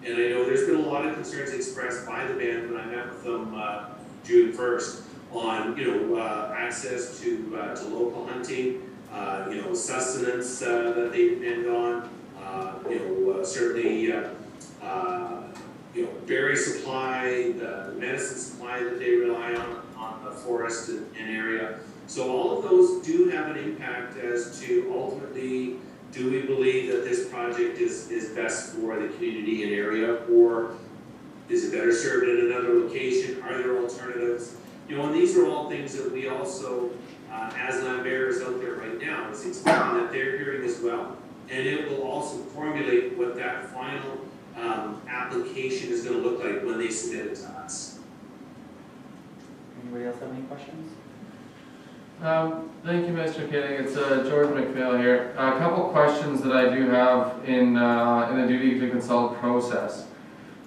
G: And I know there's been a lot of concerns expressed by the band when I met with them June 1st on access to local hunting, sustenance that they depend on, certainly berry supply, the medicine supply that they rely on the forest and area. So all of those do have an impact as to ultimately, do we believe that this project is best for the community and area, or is it better served in another location? Are there alternatives? And these are all things that we also, as land bearers out there right now, is expecting that they're hearing as well. And it will also formulate what that final application is gonna look like when they submit it to us.
A: Anybody else have any questions?
H: Thank you, Mr. Kidding. It's George McPhail here. A couple questions that I do have in the duty to consult process.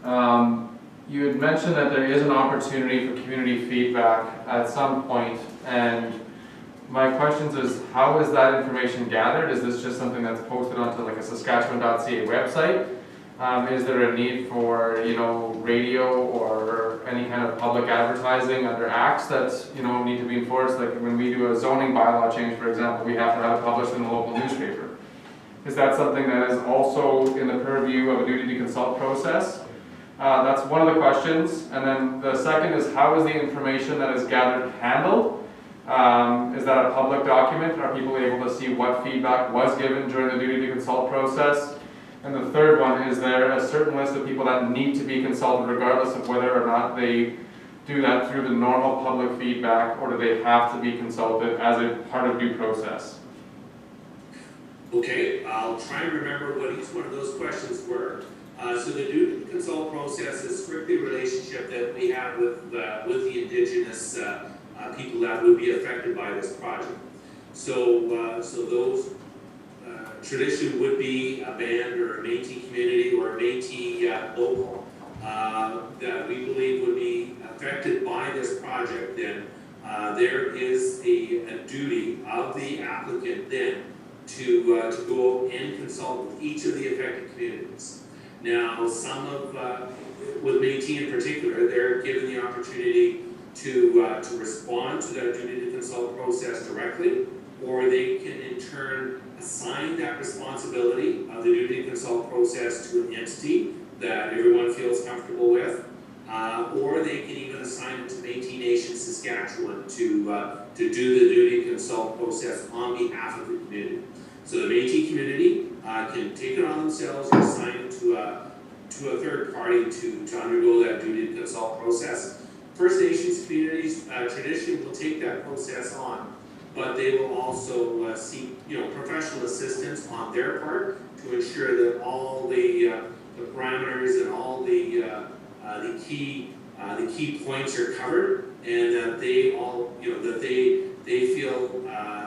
H: You had mentioned that there is an opportunity for community feedback at some point, and my questions is, how is that information gathered? Is this just something that's posted onto like a Saskatchewan.ca website? Is there a need for, radio or any kind of public advertising under acts that, need to be enforced? Like when we do a zoning bylaw change, for example, we have to have it published in the local newspaper. Is that something that is also in the purview of a duty to consult process? That's one of the questions. And then the second is, how is the information that is gathered handled? Is that a public document? Are people able to see what feedback was given during the duty to consult process? And the third one, is there a certain list of people that need to be consulted regardless of whether or not they do that through the normal public feedback, or do they have to be consulted as a part of due process?
G: Okay, I'll try and remember what each one of those questions were. So the duty to consult process is strictly a relationship that we have with the Indigenous people that would be affected by this project. So those tradition would be a band or a Métis community or a Métis local that we believe would be affected by this project. Then there is a duty of the applicant then to go and consult with each of the affected communities. Now, some of with Métis in particular, they're given the opportunity to respond to that duty to consult process directly, or they can in turn assign that responsibility of the duty to consult process to an entity that everyone feels comfortable with, or they can even assign it to Métis Nation Saskatchewan to do the duty to consult process on behalf of the community. So the Métis community can take it on themselves or assign it to a third party to undergo that duty to consult process. First Nations communities traditionally will take that process on, but they will also seek, professional assistance on their part to ensure that all the parameters and all the key points are covered, and that they all, that they feel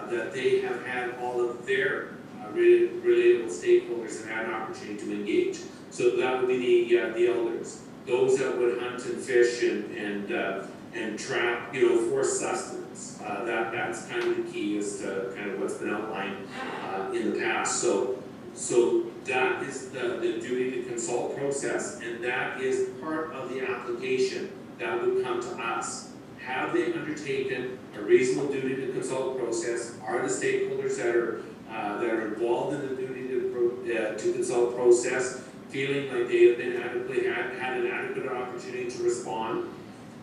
G: that they have had all of their relatable stakeholders and had an opportunity to engage. So that would be the elders, those that would hunt and fish and trap, for sustenance. That's kind of the key as to kind of what's been outlined in the past. So that is the duty to consult process, and that is part of the application that would come to us. Have they undertaken a reasonable duty to consult process? Are the stakeholders that are involved in the duty to consult process feeling like they have been had an adequate opportunity to respond?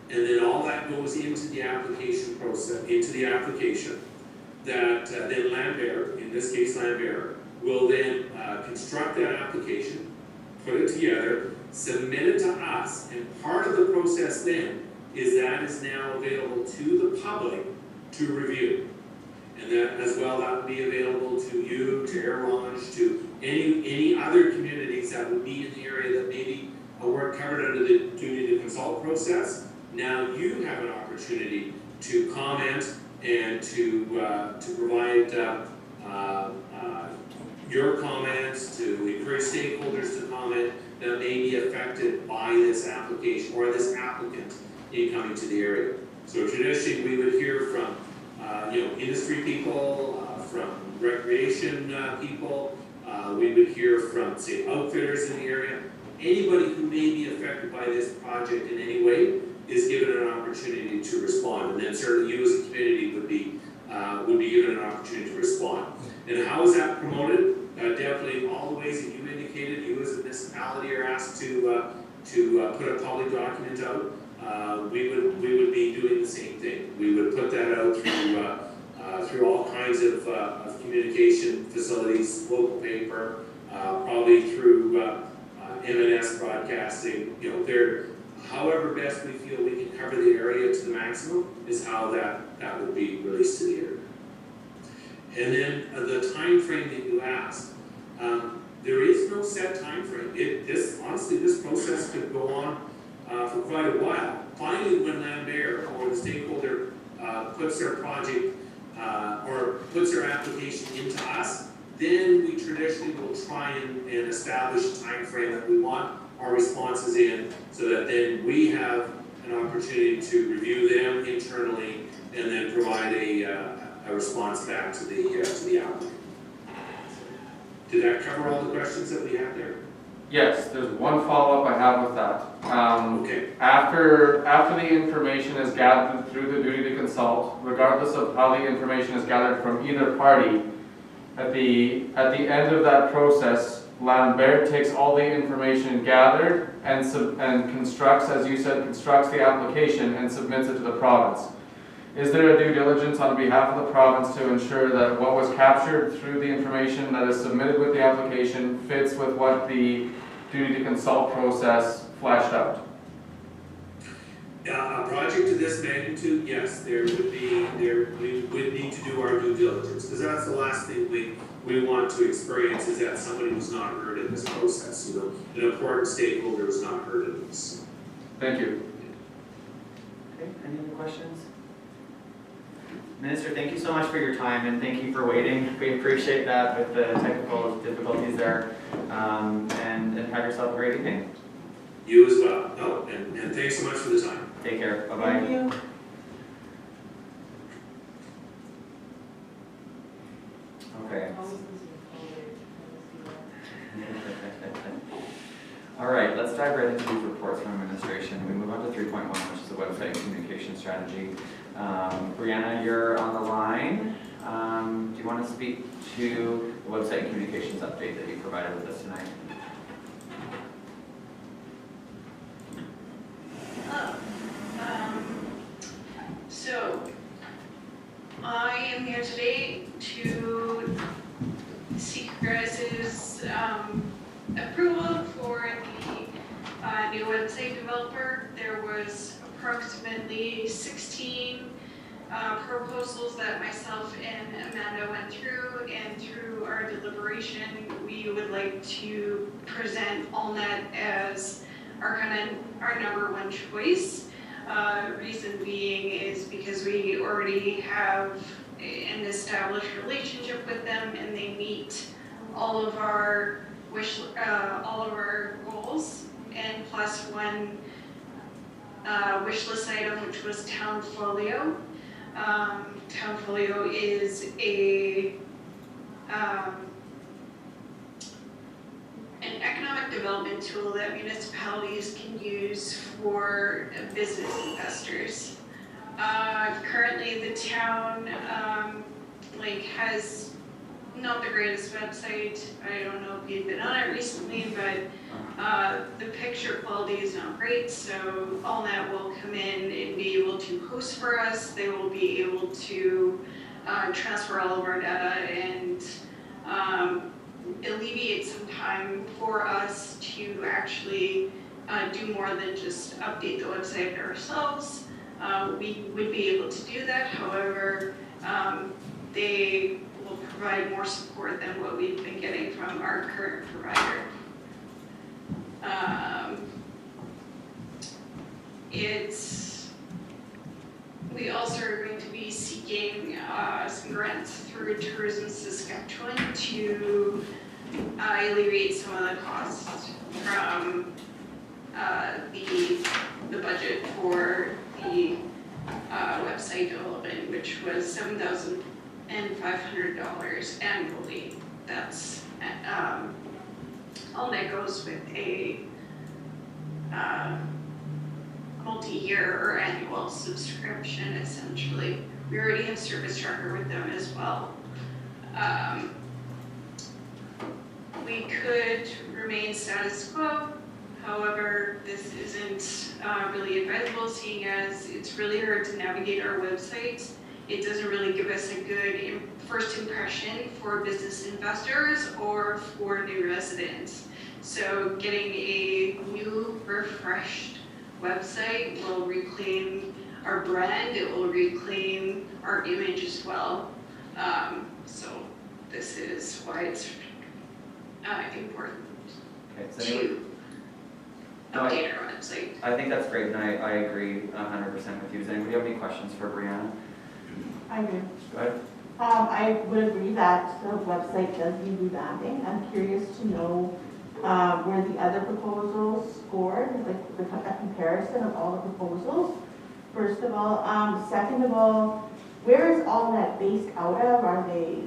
G: And then all that goes into the application process, into the application that then Lambert, in this case Lambert, will then construct that application, put it together, submit it to us, and part of the process then is that is now available to the public to review. And that as well, that would be available to you, to Air Launch, to any other communities that would be in the area that maybe weren't covered under the duty to consult process. Now you have an opportunity to comment and to provide your comments, to encourage stakeholders to comment that may be affected by this application or this applicant in coming to the area. So traditionally, we would hear from industry people, from recreation people. We would hear from, say, outfitters in the area. Anybody who may be affected by this project in any way is given an opportunity to respond, and then certainly you as a community would be given an opportunity to respond. And how is that promoted? Definitely all the ways that you indicated. You as a municipality are asked to put a public document out. We would be doing the same thing. We would put that out through all kinds of communication facilities, local paper, probably through M&S broadcasting. However best we feel we can cover the area to the maximum is how that would be released to the area. And then the time frame that you asked, there is no set timeframe. Honestly, this process could go on for quite a while. Finally, when Lambert or the stakeholder puts their project or puts their application into us, then we traditionally will try and establish a timeframe that we want our responses in, so that then we have an opportunity to review them internally and then provide a response back to the applicant. Did that cover all the questions that we have there?
H: Yes, there's one follow-up I have with that.
G: Okay.
H: After the information is gathered through the duty to consult, regardless of how the information is gathered from either party, at the end of that process, Lambert takes all the information gathered and constructs, as you said, constructs the application and submits it to the province. Is there a due diligence on behalf of the province to ensure that what was captured through the information that is submitted with the application fits with what the duty to consult process fleshed out?
G: A project of this magnitude, yes, we would need to do our due diligence, because that's the last thing we want to experience, is that somebody was not heard in this process, an important stakeholder was not heard in this.
H: Thank you.
A: Okay, any other questions? Minister, thank you so much for your time, and thank you for waiting. We appreciate that with the technical difficulties there. And have yourself a great evening.
G: You as well. No, and thanks so much for the time.
A: Take care. Bye-bye.
B: Thank you.
A: Okay. All right, let's dive right into these reports from administration. We move on to 3.1, which is the website and communication strategy. Brianna, you're on the line. Do you want to speak to the website and communications update that you provided with us tonight?
D: So, I am here today to seek your guys' approval for the new website developer. There was approximately 16 proposals that myself and Amanda went through, and through our deliberation, we would like to present AllNet as our number one choice. Reason being is because we already have an established relationship with them, and they meet all of our goals, and plus one wish list item, which was Townfolio. Townfolio is an economic development tool that municipalities can use for business investors. Currently, the town has not the greatest website. I don't know if you've been on it recently, but the picture quality is not great. So AllNet will come in and be able to host for us. They will be able to transfer all of our data and alleviate some time for us to actually do more than just update the website ourselves. We would be able to do that. However, they will provide more support than what we've been getting from our current provider. We also are going to be seeking some grants through Tourism Saskatchewan to alleviate some of the costs from the budget for the website development, which was $7,500 annually. That's all that goes with a multi-year or annual subscription, essentially. We already have Service Tracker with them as well. We could remain status quo. However, this isn't really advisable, seeing as it's really hard to navigate our website. It doesn't really give us a good first impression for business investors or for new residents. So getting a new, refreshed website will reclaim our brand, it will reclaim our image as well. So this is why it's important
A: Okay, so anyway,
D: to
A: No, I-
D: update our website.
A: I think that's great, and I agree 100% with you. Does anybody have any questions for Brianna?
B: I do.
A: Go ahead.
B: I would agree that the website does need revamping. I'm curious to know where the other proposals scored, like a comparison of all the proposals, first of all. Second of all, where is all that based out of? Are they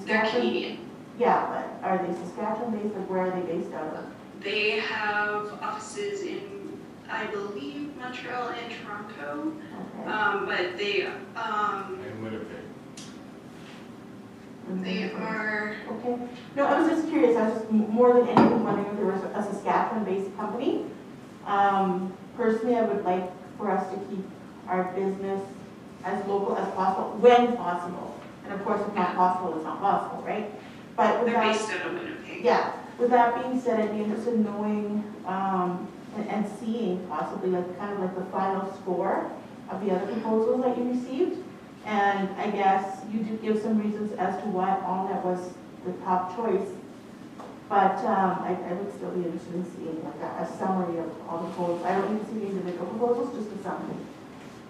D: They're
B: Saskatchewan?
D: Canadian.
B: Yeah, but are they Saskatchewan based, like where are they based out of?
D: They have offices in, I believe, Montreal and Toronto,
B: Okay.
D: but they,
C: And Winnipeg.
D: they are,
B: Okay. No, I was just curious. I was just more than anything wondering if there was a Saskatchewan-based company. Personally, I would like for us to keep our business as local as possible, when possible. And of course, if not possible, it's not possible, right? But with
D: they're
B: that,
D: based out of Winnipeg.
B: yeah, with that being said, I'd be interested in knowing, and seeing possibly like kind of like the final score of the other proposals that you received. And I guess you did give some reasons as to why AllNet was the top choice. But I would still be interested in seeing like a summary of all the proposals. I don't need to see the individual proposals, just a summary.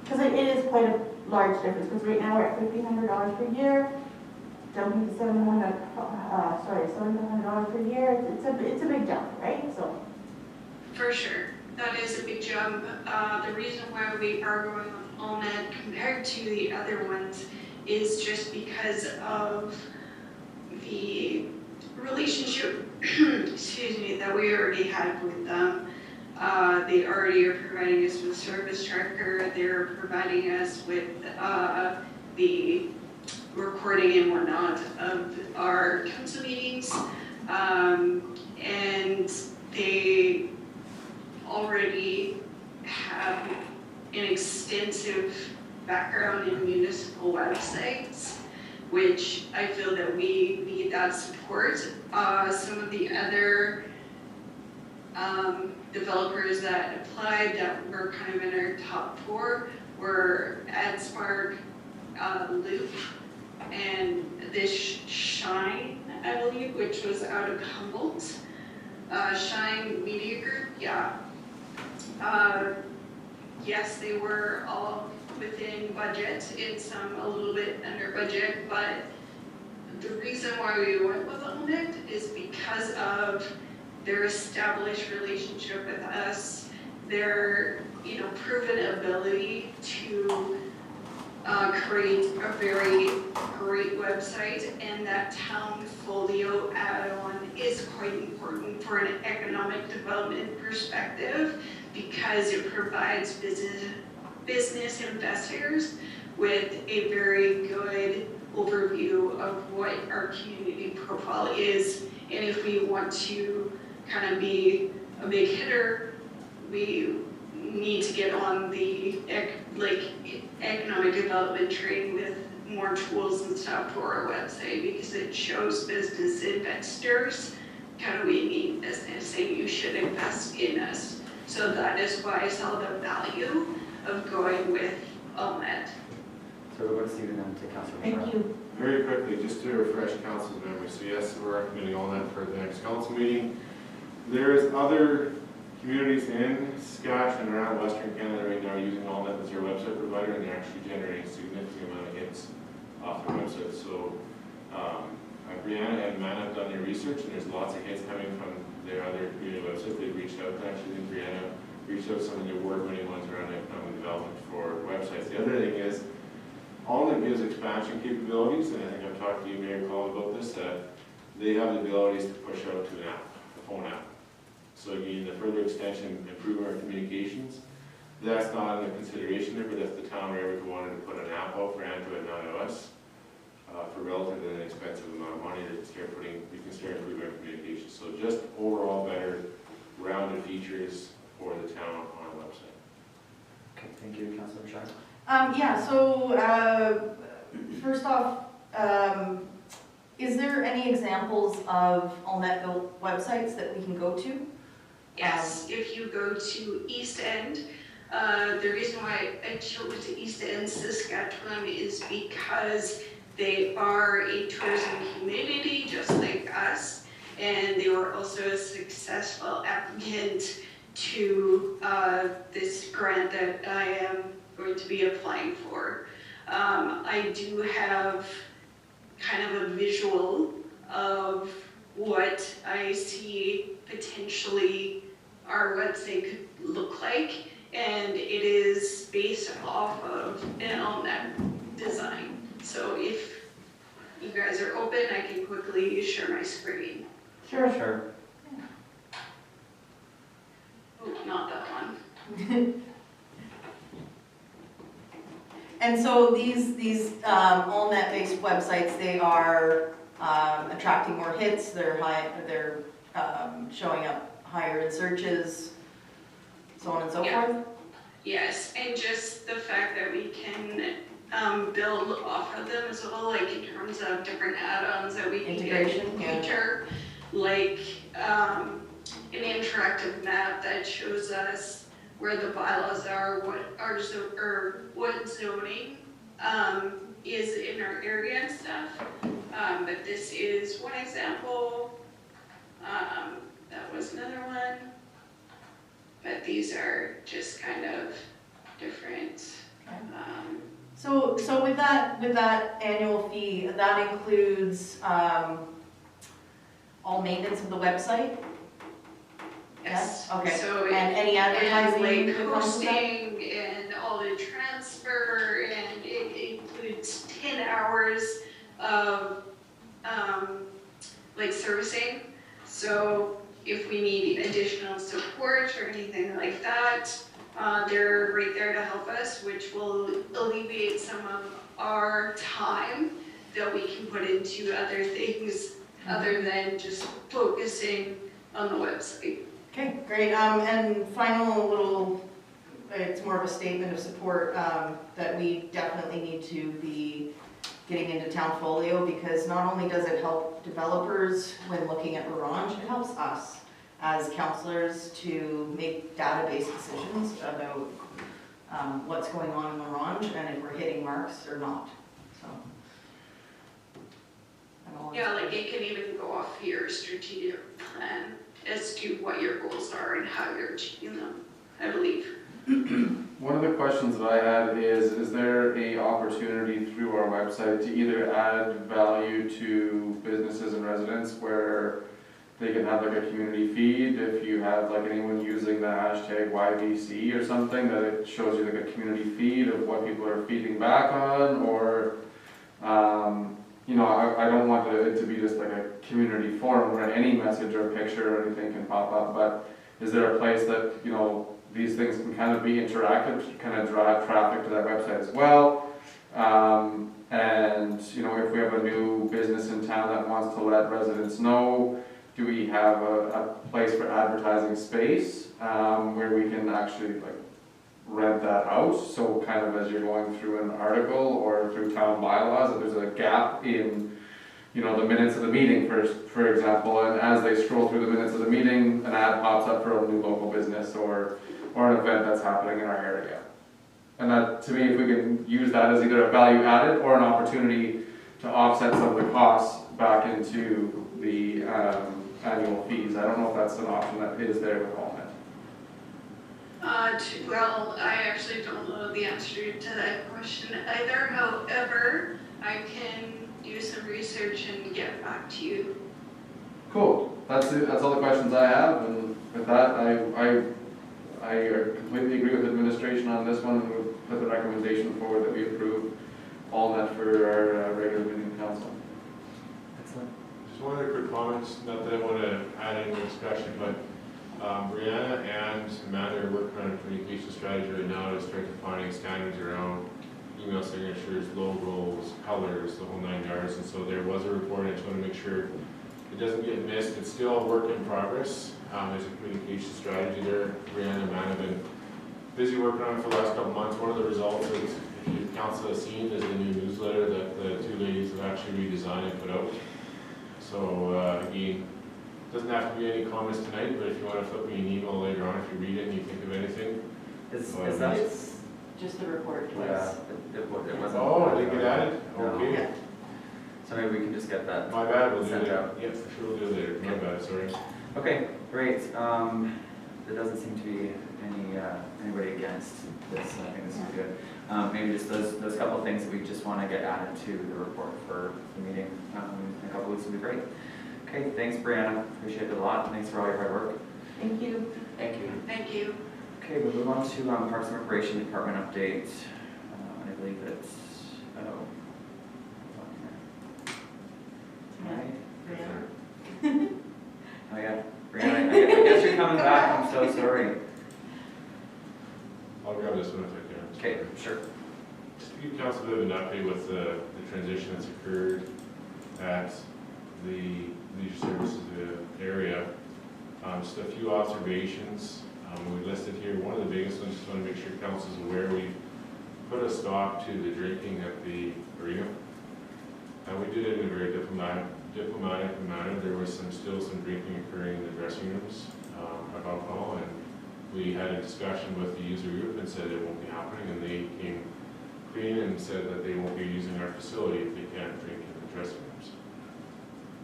B: Because it is quite a large difference, because right now we're at $1,500 per year, jumping to $700 per year. It's a big jump, right? So,
D: For sure, that is a big jump. The reason why we are going with AllNet compared to the other ones is just because of the relationship, excuse me, that we already had with them. They already are providing us with service tracker. They're providing us with the recording and whatnot of our council meetings. And they already have an extensive background in municipal websites, which I feel that we need that support. Some of the other developers that applied that were kind of in our top 4 were AdSpark, Loop, and this Shine, I believe, which was out of Humboldt. Shine Media Group, yeah. Yes, they were all within budget, and some a little bit under budget, but the reason why we went with AllNet is because of their established relationship with us, their proven ability to create a very great website, and that Townfolio add-on is quite important for an economic development perspective because it provides business investors with a very good overview of what our community profile is, and if we want to kind of be a big hitter, we need to get on the economic development train with more tools and stuff for our website because it shows business investors kind of we need business and you should invest in us. So that is why I saw the value of going with AllNet.
A: So we'll go to Stephen and to Councilor
B: thank
A: Sharp.
B: you.
C: Very quickly, just to refresh council's memory, so yes, we're recommending all that for the next council meeting. There's other communities in Saskatchewan and around Western Canada right now using AllNet as their website provider, and they're actually generating a significant amount of hits off their website. So Brianna and Matt have done their research, and there's lots of hits coming from their other community websites. They've reached out to actually, Brianna reached out to some of the award-winning ones around economic development for websites. The other thing is, AllNet gives expansion capabilities, and I think I've talked to you, Mayor Call, about this, that they have the abilities to push out to an app, a phone app. So again, the further extension, improving our communications, that's not under consideration there, but if the town ever wanted to put an app out for Android and iOS, for relatively inexpensive amount of money, we can start improving our communications. So just overall better rounded features for the town on our website.
A: Okay, thank you, Councilor Sharp.
I: Yeah, so first off, is there any examples of AllNet built websites that we can go to?
D: Yes, if you go to East End, the reason why I chose East End, Saskatchewan is because they are a tourism community just like us, and they were also a successful applicant to this grant that I am going to be applying for. I do have kind of a visual of what I see potentially our website could look like, and it is based off of an LNet design. So if you guys are open, I can quickly share my screen.
B: Sure.
A: Sure.
D: Oh, not that one.
I: And so these all net-based websites, they are attracting more hits, they're showing up higher in searches, so on and so
D: Yeah.
I: forth?
D: Yes, and just the fact that we can build off of them as well, like in terms of different add-ons that we can get in
I: Integration,
D: the
I: yeah.
D: future, like an interactive map that shows us where the bylaws are, what zoning is in our area and stuff. But this is one example. That was another one. But these are just kind of different.
I: So with that annual fee, that includes all maintenance of the website?
D: Yes.
I: Okay.
D: So
I: And any advertising
D: and
I: that
D: like
I: comes with that?
D: hosting and all the transfer, and it includes 10 hours of like servicing. So if we need additional support or anything like that, they're right there to help us, which will alleviate some of our time that we can put into other things other than just focusing on the website.
I: Okay, great. And final little, it's more of a statement of support, that we definitely need to be getting into Townfolio, because not only does it help developers when looking at Orange, it helps us as councillors to make database decisions about what's going on in Orange and if we're hitting marks or not, so. I'm all in
D: Yeah, like
I: support.
D: it can even go off your strategic plan as to what your goals are and how you're achieving them, I believe.
H: One of the questions that I had is there a opportunity through our website to either add value to businesses and residents where they can have like a community feed, if you have like anyone using the hashtag YVC or something, that it shows you like a community feed of what people are feeding back on, or, you know, I don't want it to be just like a community forum where any message or picture or anything can pop up, but is there a place that, you know, these things can kind of be interactive, to kind of drive traffic to that website as well? And, you know, if we have a new business in town that wants to let residents know, do we have a place for advertising space where we can actually like rent that out? So kind of as you're going through an article or through town bylaws, that there's a gap in, you know, the minutes of the meeting, for example, and as they scroll through the minutes of the meeting, an ad pops up for a new local business or an event that's happening in our area. And that, to me, if we can use that as either a value added or an opportunity to offset some of the costs back into the annual fees. I don't know if that's an option that is there with AllNet.
D: Well, I actually don't know the answer to that question either. However, I can do some research and get back to you.
H: Cool. That's it. That's all the questions I have. And with that, I completely agree with administration on this one, and we'll put the recommendation forward that we approve AllNet for our regular meeting council.
A: Excellent.
C: Just one other quick comment, not that I want to add any more discussion, but Brianna and Amanda are working on a communication strategy right now to start defining standards around email signatures, logos, colors, the whole 9 yards. And so there was a report, I just want to make sure it doesn't get missed. It's still a work in progress. There's a communication strategy there. Brianna and Amanda have been busy working on it for the last couple months. One of the results that the council has seen is the new newsletter that the two ladies have actually redesigned and put out. So again, doesn't have to be any comments tonight, but if you want to flip me an email later on, if you read it and you think of anything.
A: Is that?
I: It's just the report
A: Yeah,
I: twice.
A: it wasn't.
C: Oh, I didn't get added?
A: No.
C: Okay.
I: Yeah.
A: So maybe we can just get that.
C: My bad, we'll do
A: Sent
C: it.
A: out.
C: Yeah, for sure, we'll do it later. My bad, sorry.
A: Okay, great. There doesn't seem to be anybody against this, so I think this is good. Maybe just those couple of things that we just want to get added to the report for the meeting in a couple weeks would be great. Okay, thanks Brianna, appreciate it a lot. Thanks for all your hard work.
B: Thank you.
A: Thank you.
D: Thank you.
A: Okay, we'll move on to Parks and Recreation Department update. I believe it's, Right. Oh yeah, Brianna, I guess you're coming back, I'm so sorry.
C: I'll grab this one if I can.
A: Okay, sure.
C: Just to give council a bit of an update with the transition that's occurred at the leisure services area. Just a few observations we listed here. One of the biggest ones, just want to make sure council's aware, we put a stop to the drinking at the arena. And we did it in a very diplomatic manner. There was still some drinking occurring in the dressing rooms of alcohol, and we had a discussion with the user group and said it won't be happening, and they came clean and said that they won't be using our facility if they can't drink in the dressing rooms.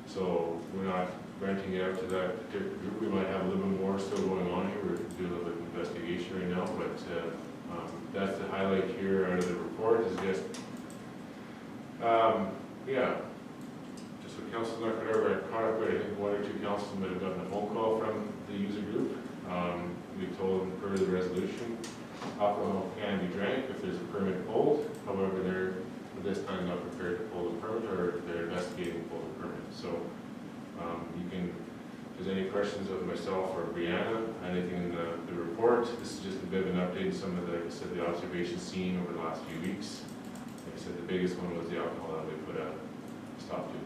C: So we're not renting it out to that particular group. We might have a little bit more still going on here. We're doing a little bit of investigation right now, but that's the highlight here out of the report is just, yeah, just so council's not caught up with, I think one or two councils might have gotten a phone call from the user group. We told them per the resolution, alcohol can be drank if there's a permit pulled. However, they're at this time not prepared to pull the permit, or they're investigating pull the permit. So you can, if there's any questions of myself or Brianna, anything in the report, this is just a bit of an update. Some of the, like I said, the observations seen over the last few weeks. Like I said, the biggest one was the alcohol that we put a stop to.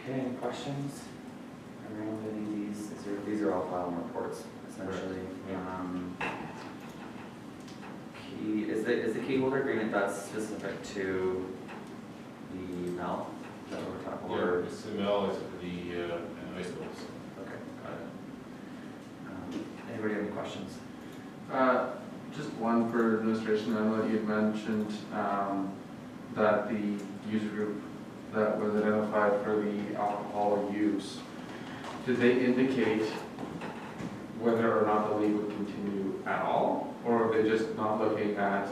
A: Okay, any questions around any of these? These are all file reports, essentially. Is the key holder agreement that's specific to the Mel? Is that what we're talking about?
C: Or CML is for the ice balls.
A: Okay, got it. Anybody have any questions?
H: Just one for administration. I know that you had mentioned that the user group that was identified for the alcohol use, did they indicate whether or not the league would continue at all? Or are they just not looking at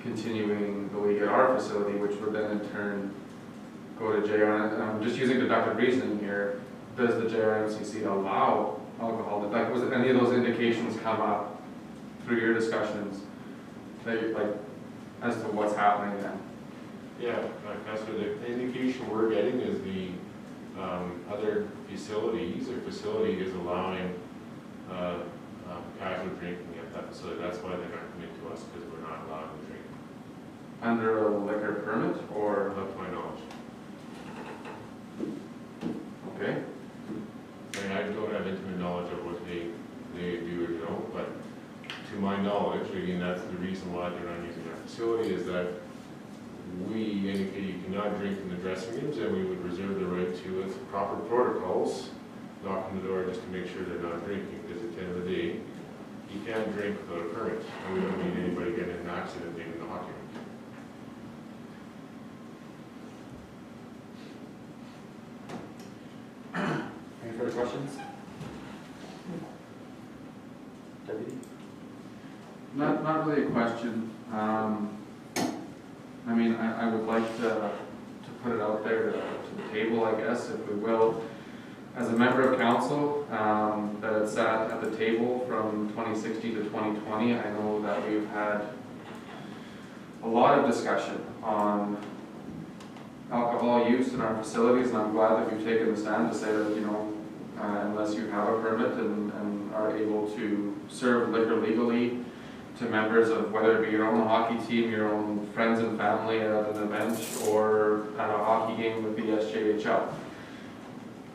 H: continuing the league at our facility, which would then in turn go to JR? And I'm just using deductive reasoning here. Does the JRMCC allow alcohol? Like, was any of those indications come up through your discussions that you, like, as to what's happening then?
C: Yeah, Councilor, the indication we're getting is the other facilities or facility is allowing casual drinking at that facility. That's why they're not coming to us, because we're not allowing to drink.
H: Under a liquor permit or?
C: Not to my knowledge.
H: Okay.
C: I mean, I don't have intimate knowledge of what they do or don't, but to my knowledge, again, that's the reason why they're not using our facility, is that we indicate you cannot drink in the dressing rooms, and we would reserve the right to, with proper protocols, knock on the door just to make sure they're not drinking, because at the end of the day, you can't drink without a permit, and we don't need anybody getting in an accident being in the hockey rink.
A: Any further questions? Deputy?
H: Not really a question. I mean, I would like to put it out there to the table, I guess, if we will. As a member of council that had sat at the table from 2016 to 2020, I know that we've had a lot of discussion on alcohol use in our facilities, and I'm glad that you've taken the stand to say that, you know, unless you have a permit and are able to serve liquor legally to members of whether it be your own hockey team, your own friends and family at an event, or at a hockey game with the SJHL.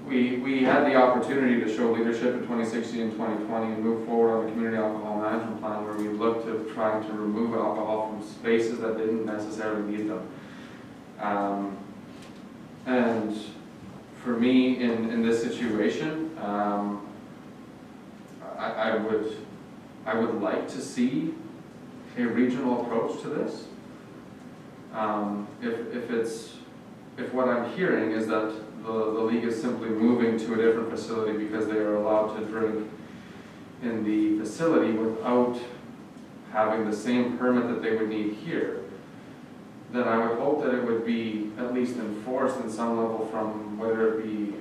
H: We had the opportunity to show leadership in 2016 and 2020 and move forward on the community alcohol management plan, where we looked at trying to remove alcohol from spaces that didn't necessarily need them. And for me, in this situation, I would like to see a regional approach to this. If what I'm hearing is that the league is simply moving to a different facility because they are allowed to drink in the facility without having the same permit that they would need here, then I would hope that it would be at least enforced in some level from whether it be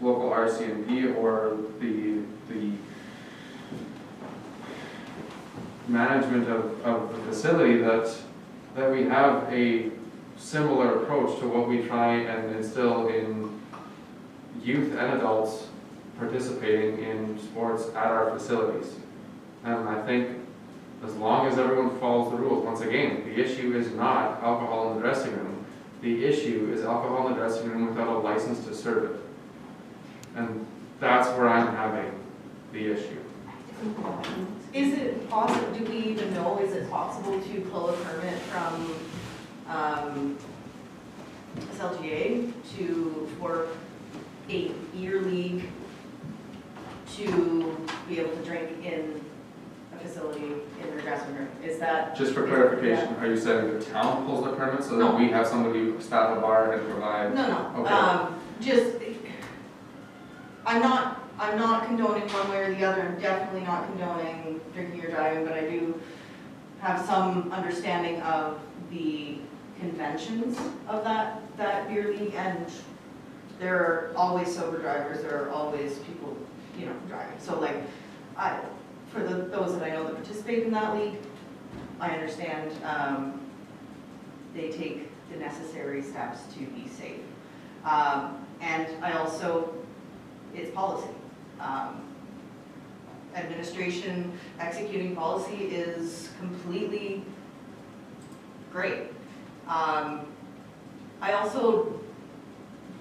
H: local RCMP or the management of the facility, that we have a similar approach to what we try and instill in youth and adults participating in sports at our facilities. And I think as long as everyone follows the rules, once again, the issue is not alcohol in the dressing room. The issue is alcohol in the dressing room without a license to serve it. And that's where I'm having the issue.
I: Is it possible, do we even know, is it possible to pull a permit from SLGA for a year league to be able to drink in a facility in their dressing room? Is that?
H: Just for clarification, are you saying the town pulls the permit so that we have somebody staff a bar and provide?
I: No.
H: Okay.
I: Just, I'm not condoning one way or the other. I'm definitely not condoning drinking or driving, but I do have some understanding of the conventions of that beer league, and there are always sober drivers, there are always people, driving. So like, for those that I know that participate in that league, I understand they take the necessary steps to be safe. And I also, it's policy. Administration executing policy is completely great. I also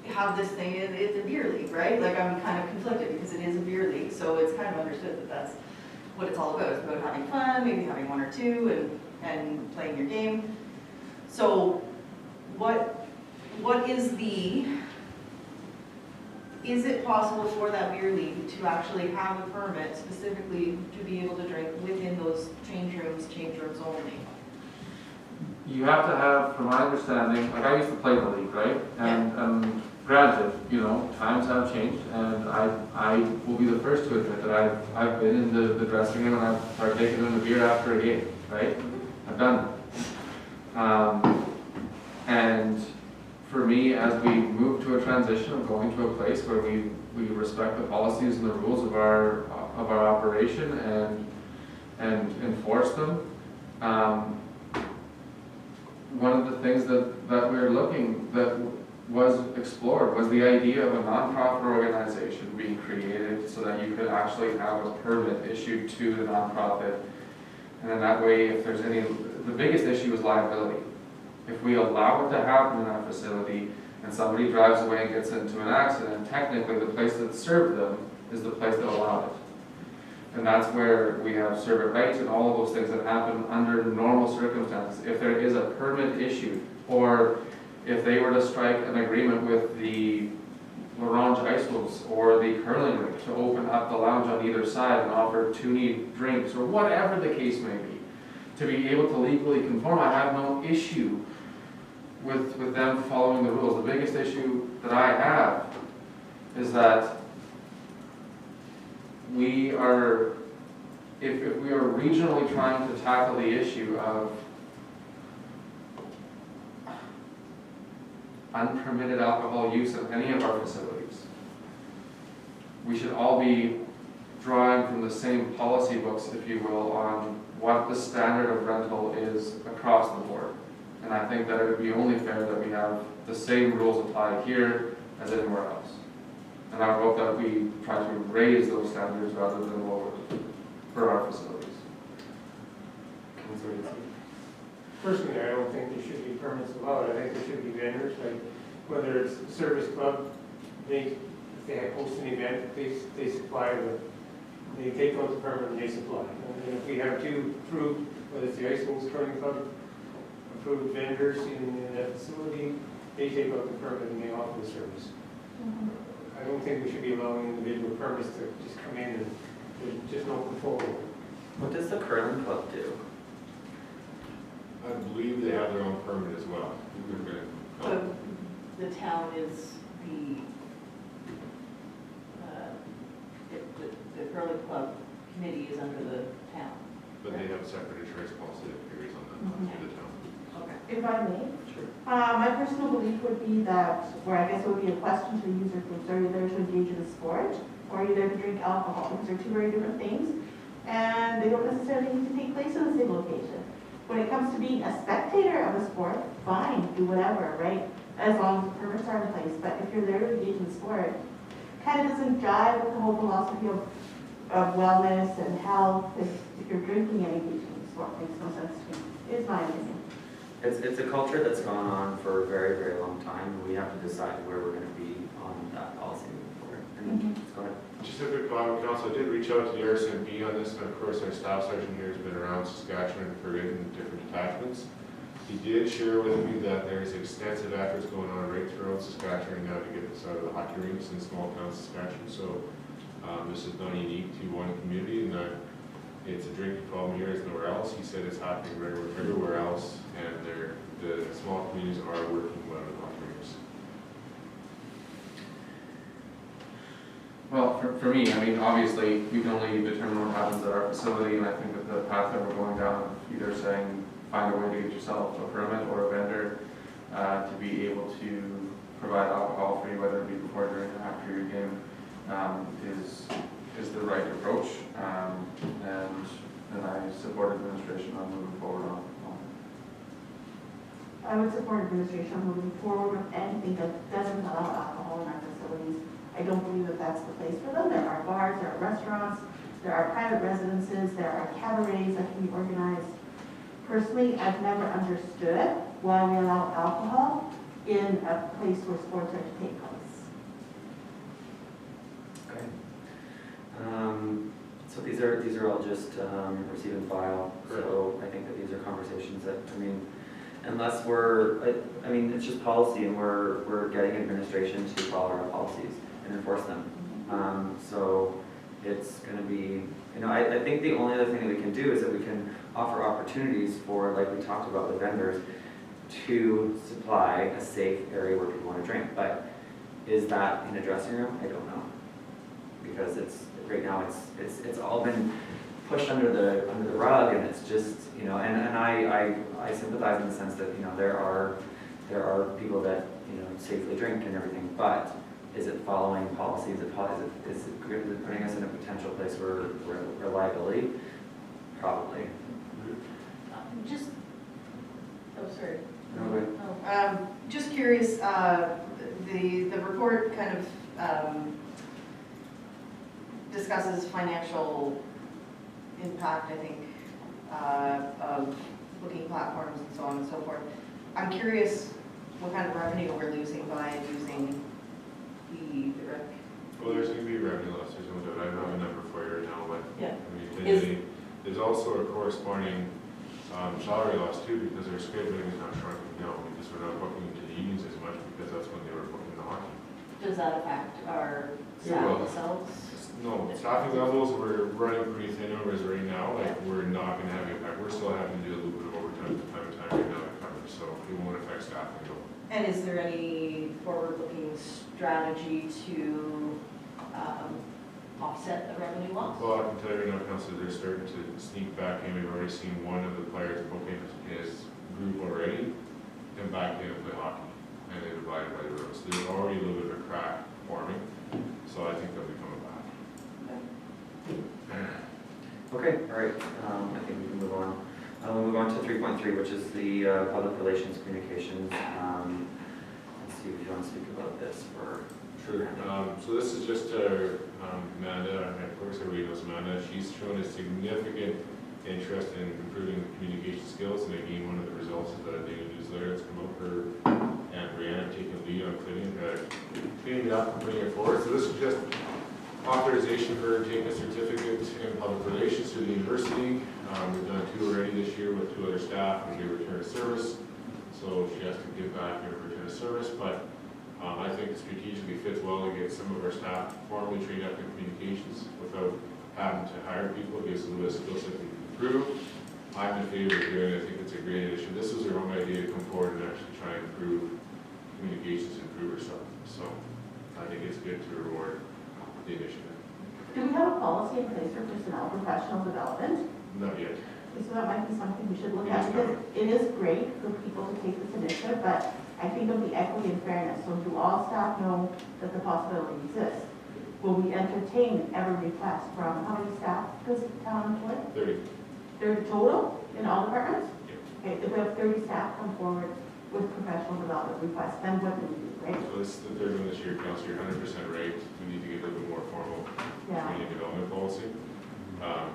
I: have this thing, it's a beer league, right? Like, I'm kind of conflicted because it is a beer league, so it's kind of understood that that's what it's all about. It's about having fun, maybe having one or two, and playing your game. So what is it possible for that beer league to actually have a permit specifically to be able to drink within those change rooms only?
H: You have to have, from my understanding, like I used to play in the league, right? And granted, times have changed, and I will be the first to admit that I've been in the dressing room and I've partaken in a beer after a game, right? I've done that. And for me, as we move to a transition of going to a place where we respect the policies and the rules of our operation and enforce them, one of the things that we're looking, that was explored, was the idea of a nonprofit organization being created so that you could actually have a permit issued to the nonprofit. And then that way, if there's the biggest issue is liability. If we allow it to happen in our facility and somebody drives away and gets into an accident, technically the place that served them is the place that allowed it. And that's where we have servant rights and all of those things that happen under normal circumstances. If there is a permit issued, or if they were to strike an agreement with the L'Orange Ice Wolves or the curling rink to open up the lounge on either side and offer two-need drinks, or whatever the case may be, to be able to legally conform, I have no issue with them following the rules. The biggest issue that I have is that we are, if we are regionally trying to tackle the issue of unpermitted alcohol use in any of our facilities, we should all be drawing from the same policy books, if you will, on what the standard of rental is across the board. And I think that it would be only fair that we have the same rules applied here as anywhere else. And I hope that we try to raise those standards rather than lower them for our facilities.
F: Personally, I don't think there should be permits allowed. I think there should be vendors, like whether it's a service club, if they host an event, they supply they take out the permit and they supply. And if we have two approved, whether it's the Ice Wolves Curling Club, approved vendors in that facility, they take out the permit and they offer the service. I don't think we should be allowing individual permits to just come in and there's just no control over it.
A: What does the curling club do?
C: I believe they have their own permit as well. We're gonna-
I: But the town is the curling club committee is under the town.
C: But they have a separate insurance policy that carries on that through the town.
I: Okay.
B: If I may,
A: Sure.
B: my personal belief would be that, or I guess it would be a question to the user groups, are you there to engage in a sport, or are you there to drink alcohol? These are two very different things, and they don't necessarily need to take place in the same location. When it comes to being a spectator of a sport, fine, do whatever, right? As long as the permits are in place, but if you're there to engage in sport, kind of doesn't jive with the whole philosophy of wellness and health. If you're drinking and engaging in sport, makes no sense to me, is my opinion.
A: It's a culture that's gone on for a very, very long time. We have to decide where we're going to be on that policy moving forward. And it's going to.
C: Just a quick comment, Council, I did reach out to the RCMP on this, and of course, our staff sergeant here has been around Saskatchewan for in different detachments. He did share with me that there's extensive efforts going on right throughout Saskatchewan now to get this out of the hockey rinks in small town Saskatchewan, so this is not unique to one community, and that it's a drinking problem here as nowhere else. He said it's happening everywhere else, and the small communities are working well with hockey rinks.
H: Well, for me, I mean, obviously, you can only determine what happens at our facility, and I think that the path that we're going down, either saying, find a way to get yourself a permit or a vendor to be able to provide alcohol for you, whether it be before, during, or after your game, is the right approach. And I support administration on moving forward on
B: I would support administration on moving forward with anything that doesn't allow alcohol in our facilities. I don't believe that that's the place for them. There are bars, there are restaurants, there are private residences, there are cabarets that can be organized. Personally, I've never understood why we allow alcohol in a place where sports are to take place.
A: Okay. So these are all just receive and file. So I think that these are conversations that, I mean, unless I mean, it's just policy, and we're getting administration to follow our policies and enforce them. So it's going to be, you know, I think the only other thing that we can do is that we can offer opportunities for, like we talked about with vendors, to supply a safe area where people want to drink. But is that in a dressing room? I don't know, because right now it's all been pushed under the rug, and it's just, you know, and I sympathize in the sense that, you know, there are people that, you know, safely drink and everything, but is it following policy? Is it putting us in a potential place where liability? Probably.
I: Just, oh, sorry.
A: No, but
I: Just curious, the report kind of discusses financial impact, I think, of booking platforms and so on and so forth. I'm curious what kind of revenue we're losing by using the rec.
C: Well, there's going to be revenue loss, there's no doubt. I don't have a number for you right now, but
I: Yeah.
C: I mean, there's also a corresponding salary loss too, because our scheduling is not shrunking down, because we're not booking into the unions as much, because that's when they were booking the hockey.
I: Does that affect our
C: Yeah,
I: staff
C: well,
I: themselves?
C: No, staffing levels, we're running pretty thin numbers right now, like, we're not gonna have impact. We're still having to do a little bit of overtime from time to time right now to cover, so it won't affect staffing at all.
I: And is there any forward-looking strategy to offset the revenue loss?
C: Well, I can tell you right now, Councilor, they're starting to sneak back in. We've already seen one of the players booking his group already come back in and play hockey, and they've abided by the rules. There's already a little bit of a crack forming, so I think they'll be coming back.
A: okay, all right. I think we can move on. We'll move on to 3.3, which is the public relations communications. Let's see if you want to speak about this for sure.
C: So this is just Amanda, and of course everybody knows Amanda. She's shown a significant interest in improving communication skills, and again, one of the results is that a daily newsletter that's come out for, and Brianna taking the lead on cleaning it up and putting it forward. So this is just authorization for her to take a certificate in public relations through the university. We've done 2 already this year with 2 other staff, and we return to service. So she has to give back her return to service, but I think it strategically fits well to get some of our staff formally trained up in communications without having to hire people. It gives a little bit of skill set to improve. I'm in favor of doing it. I think it's a great initiative. This was their own idea to come forward and actually try and improve communications, improve ourselves. So I think it's good to reward the initiative.
B: Do we have a policy in place for personnel professional development?
C: Not yet.
B: So that might be something we should look at, because it is great for people to take this initiative, but I think of the equity and fairness. So do all staff know that the possibility exists? Will we entertain every request from, how many staff does the town employ?
C: 30.
B: 30 total in all departments?
C: Yep.
B: Okay, if we have 30 staff come forward with professional development requests, then what do we do, right?
C: So this is the third one this year, Council. You're 100% right. We need to get a little bit more formal
B: Yeah.
C: training development policy.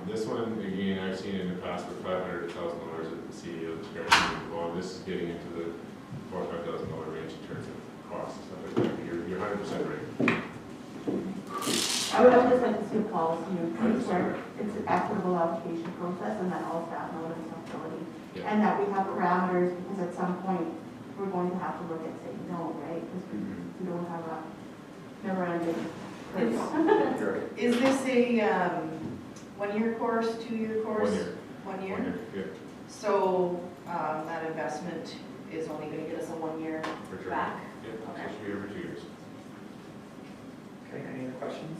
C: This one, again, I've seen in the past for $500 to $1,000 at the CEO discretion. Well, this is getting into the $4,000 or $5,000 range in terms of cost and stuff like that. You're 100% right.
B: I would just like to see a policy in place where it's an equitable allocation process and that all staff know the responsibility.
C: Yeah.
B: And that we have parameters, because at some point, we're going to have to look at saying no, right? Because we don't have a never-ending.
I: Is this a one-year course, 2-year course?
C: 1 year.
I: 1 year?
C: 1 year, yeah.
I: So that investment is only going to get us a 1 year
C: For sure.
I: back?
C: Yeah, it's supposed to be every 2 years.
A: Okay, any other questions?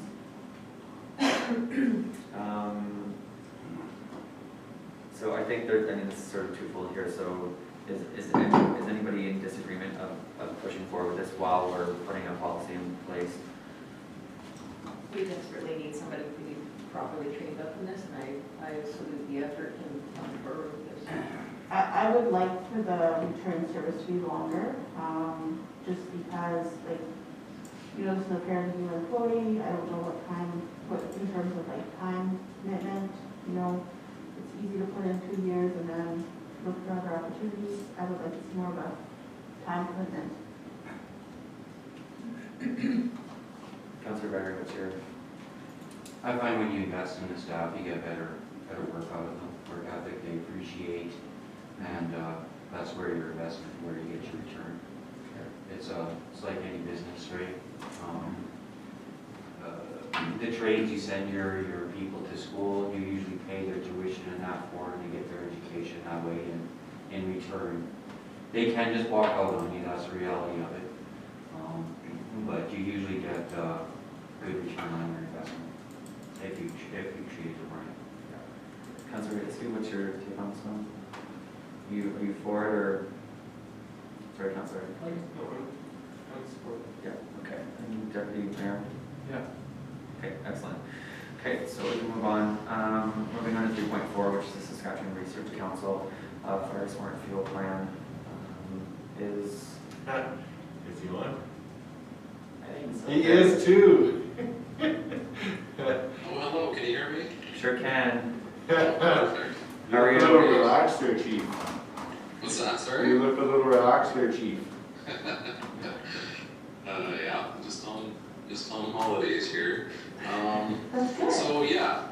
A: So I think there, I mean, this is sort of twofold here, so is anybody in disagreement of pushing forward with this while we're putting a policy in place?
J: We desperately need somebody to be properly trained up in this, and I salute the effort and come forward with this.
B: I would like for the return service to be longer, just because, like, you know, this is a fairly new employee, I don't know what in terms of like time commitment, you know, it's easy to put in 2 years and then look for other opportunities. I would like to see more of a time commitment.
A: Councilor Becker, what's your?
K: I find when you invest in the staff, you get better work out of them, work ethic they appreciate, and that's where your investment, where you get your return. It's like any business, right? The trades, you send your people to school, you usually pay their tuition in that form, they get their education that way, and in return, they can just walk out on you, that's the reality of it. But you usually get good return on your investment if you treat it right.
A: Councilor Hitzke, what's your take on this one? Are you for it or? Sorry, Councilor. Yeah, okay. And Deputy Mayor?
H: Yeah.
A: Okay, excellent. Okay, so we can move on. Moving on to 3.4, which is the Saskatchewan Research Council Fire Smart Fuel Plan. Is
C: Is he on?
A: I think so.
C: He is too.
G: Oh, hello, can you hear me?
A: Sure can.
G: Perfect.
A: How are
C: You look a little
A: you?
C: relaxed there, Chief.
G: What's that, sorry?
C: You look a little relaxed there, Chief.
G: Yeah, just on holidays here.
B: That's good.
G: So yeah,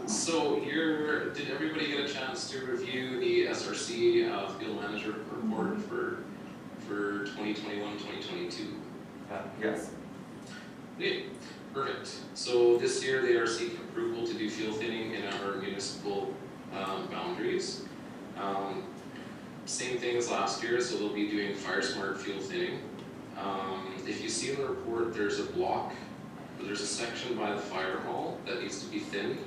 G: did everybody get a chance to review the SRC field manager report for 2021, 2022?
A: Yes.
G: Okay, perfect. So this year they are seeking approval to do field thinning in our municipal boundaries. Same thing as last year, so they'll be doing fire smart field thinning. If you see in the report, there's a block, there's a section by the fire hall that needs to be thinned,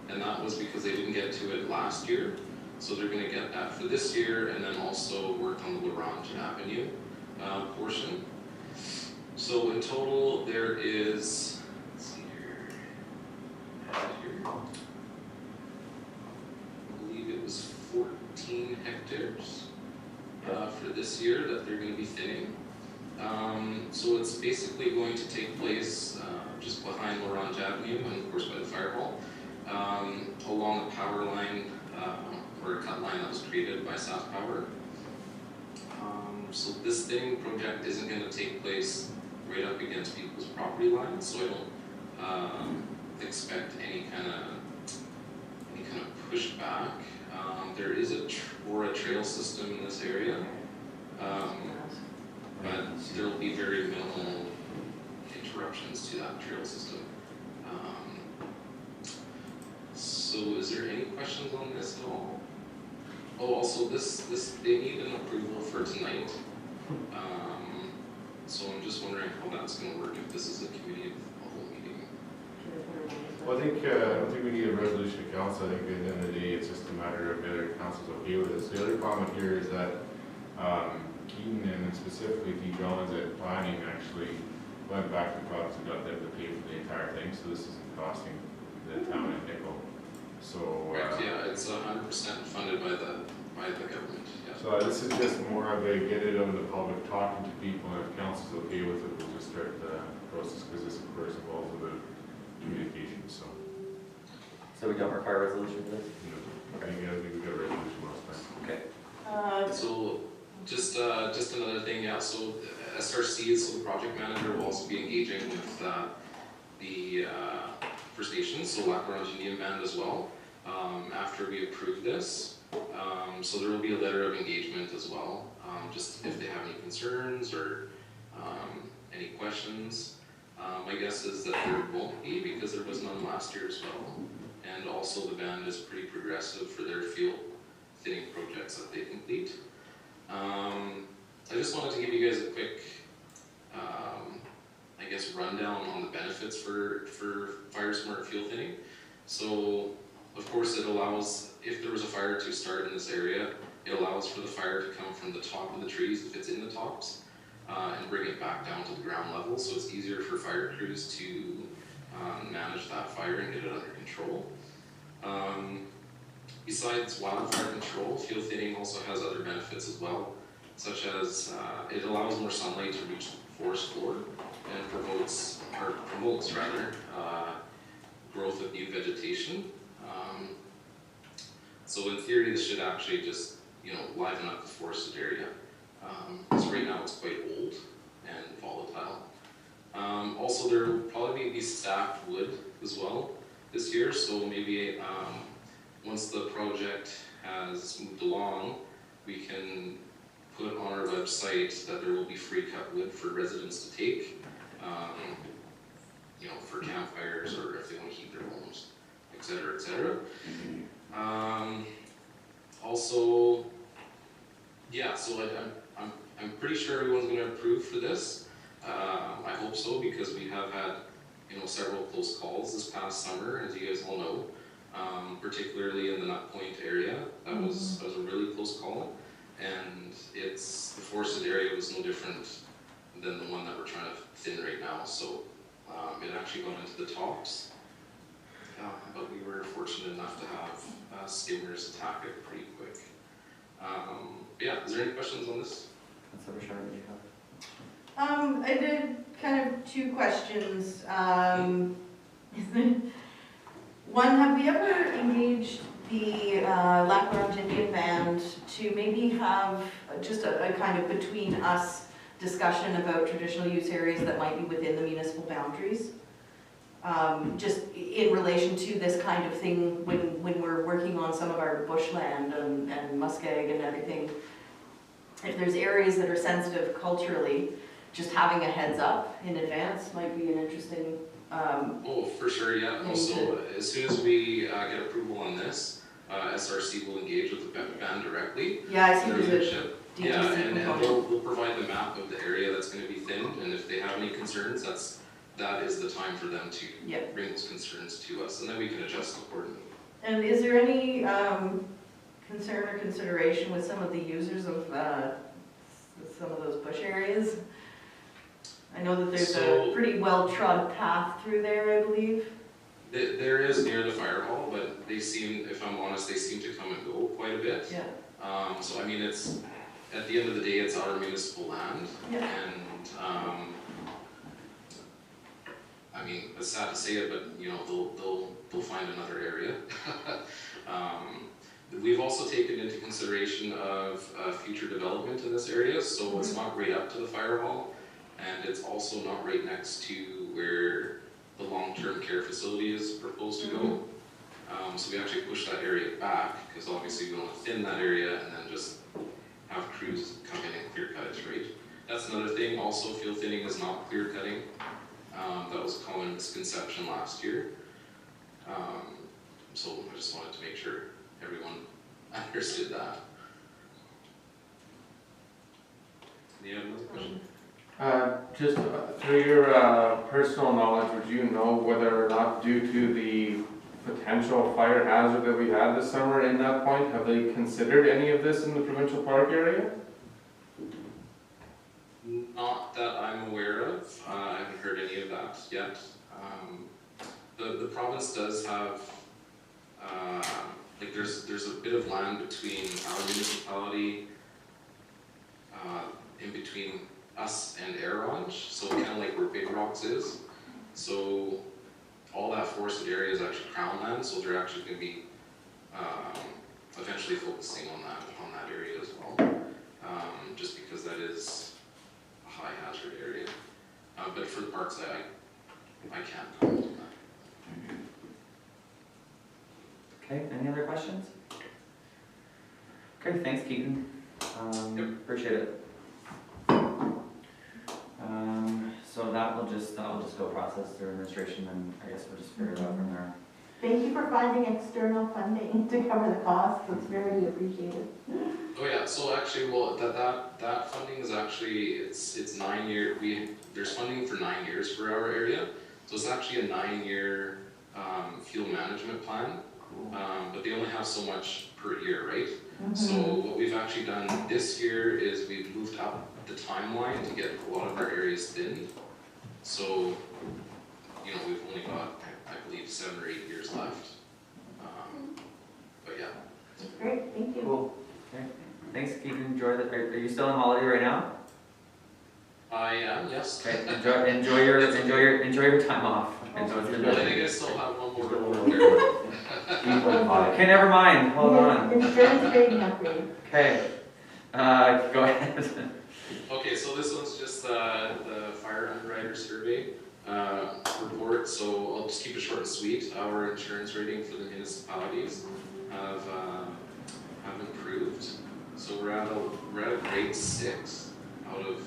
G: and that was because they didn't get to it last year. So they're gonna get that for this year, and then also work on the Laurent Avenue portion. So in total, there is, let's see here, I believe it was 14 hectares for this year that they're going to be thinning. So it's basically going to take place just behind Laurent Avenue and of course by the fire hall, along the power line or a cut line that was created by South Power. So this thinning project isn't going to take place right up against people's property lines, so I don't expect any kind of pushback. There is a trail system in this area, but there will be very minimal interruptions to that trail system. So is there any questions on this at all?
L: Oh, also they need an approval for tonight. So I'm just wondering how that's gonna work if this is a committee of a whole meeting.
C: Well, I don't think we need a resolution of council. I think at the end of the day, it's just a matter of whether council's okay with this. The other comment here is that Keaton and specifically D. Jones at planning actually went back to the province and got them to pay for the entire thing, so this isn't costing the town a nickel. So,
L: Correct, yeah, it's 100% funded by the government, yeah.
C: so this is just more of a get it out in the public, talking to people, and if council's okay with it, we'll just start the process, because this of course involves a bit of communication, so.
A: So we don't require a resolution for this?
C: I think we got a resolution last time.
A: Okay.
L: So just another thing, yeah, so SRC, so the project manager will also be engaging with the First Nations, so Lac La Ronge Indian Band as well, after we approve this. So there will be a letter of engagement as well, just if they have any concerns or any questions. My guess is that there won't be, because there was none last year as well. And also the band is pretty progressive for their field thinning projects that they complete. I just wanted to give you guys a quick, I guess, rundown on the benefits for fire smart field thinning. So, of course, it allows, if there was a fire to start in this area, it allows for the fire to come from the top of the trees if it's in the tops, and bring it back down to the ground level, so it's easier for fire crews to manage that fire and get it under control. Besides wildfire control, field thinning also has other benefits as well, such as it allows more sunlight to reach the forest floor and promotes growth of new vegetation. So in theory, this should actually just, liven up the forested area. Because right now it's quite old and volatile. Also, there will probably be stacked wood as well this year, so maybe once the project has moved along, we can put on our website that there will be free cut wood for residents to take, for campfires or if they want to heat their homes, et cetera, et cetera. Also, yeah, so I'm pretty sure everyone's going to approve for this. I hope so, because we have had several close calls this past summer, as you guys all know, particularly in the Nut Point area. That was a really close call, and the forested area was no different than the one that we're trying to thin right now. So it actually got into the tops, but we were fortunate enough to have skimmers attack it pretty quick. Yeah, is there any questions on this?
A: Councilor Bouchard, do you have?
I: I did kind of two questions. One, have we ever engaged the Lac La Ronge Indian Band to maybe have just a kind of between us discussion about traditional use areas that might be within the municipal boundaries? Just in relation to this kind of thing when we're working on some of our bushland and muskeg and everything. If there's areas that are sensitive culturally, just having a heads up in advance might be an interesting.
L: Oh, for sure, yeah. Also, as soon as we get approval on this, SRC will engage with the band directly.
I: Yeah, I see
L: their
I: there's
L: leadership.
I: a DTC
L: Yeah, and
I: component.
L: we'll provide the map of the area that's going to be thinned, and if they have any concerns, that is the time for them to bring those concerns to us, and then we can adjust accordingly.
I: And is there any concern or consideration with some of the users of some of those bush areas? I know that there's a pretty well-trod path through there, I believe.
L: There is near the fire hall, but they seem, if I'm honest, they seem to come and go quite a bit.
I: Yeah.
L: So I mean, it's, at the end of the day, it's our municipal land,
I: Yeah.
L: and I mean, it's sad to say it, but they'll find another area. We've also taken into consideration of future development in this area, so it's not right up to the fire hall, and it's also not right next to where the long-term care facility is proposed to go. So we actually pushed that area back, because obviously we want to thin that area and then just have crews come in and clear cut it, right? That's another thing, also field thinning is not clear cutting. That was a common misconception last year. So I just wanted to make sure everyone understood that. Any other question?
H: Just through your personal knowledge, would you know whether or not, due to the potential fire hazard that we had this summer in that point, have they considered any of this in the provincial park area?
L: Not that I'm aware of. I haven't heard any of that yet. The province does have, like there's a bit of land between our municipality, in between us and Air Ranch, so kind of like where Big Rocks is. So all that forested area is actually crown land, so they're actually going to be eventually focusing on that area as well, just because that is a high hazard area. But for the parks, I can't comment on that.
A: Okay, any other questions? Okay, thanks Keaton. Appreciate it. So that will just go process through administration, and I guess we'll just figure it out from there.
B: Thank you for finding external funding to cover the costs. It's very appreciated.
L: Oh yeah, so actually, well, that funding is actually, it's 9 year, there's funding for 9 years for our area. So it's actually a 9-year fuel management plan, but they only have so much per year, right? So what we've actually done this year is we've moved up the timeline to get a lot of our areas thinned. So, you know, we've only got, I believe, 7 or 8 years left. But yeah.
B: Great, thank you.
A: Cool. Okay. Thanks Keaton. Enjoy the. Are you still in Malady right now?
L: I am, yes.
A: Okay. Enjoy your time off.
L: Well, I think I still have one more to
A: Okay, never mind. Hold on.
B: Insurance rating upgrade.
A: Okay. Go ahead.
L: Okay, so this one's just the fire underwriter survey report, so I'll just keep it short and sweet. Our insurance rating for the municipalities have improved. So we're at a grade 6 out of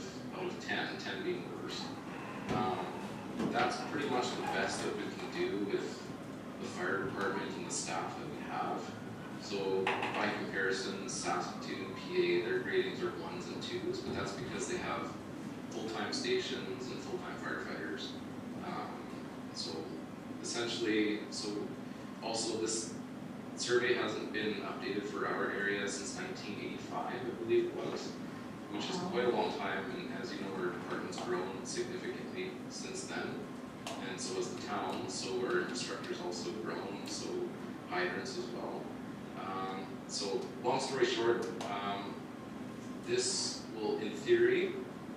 L: 10, 10 being the worst. That's pretty much the best that we can do with the fire department and the staff that we have. So by comparison, Saskatoon, PA, their gradings are 1s and 2s, but that's because they have full-time stations and full-time firefighters. So essentially, also this survey hasn't been updated for our area since 1985, I believe it was, which is quite a long time, and as you know, our department's grown significantly since then, and so has the town, so our infrastructure's also grown, so hydrants as well. So long story short, this will, in theory,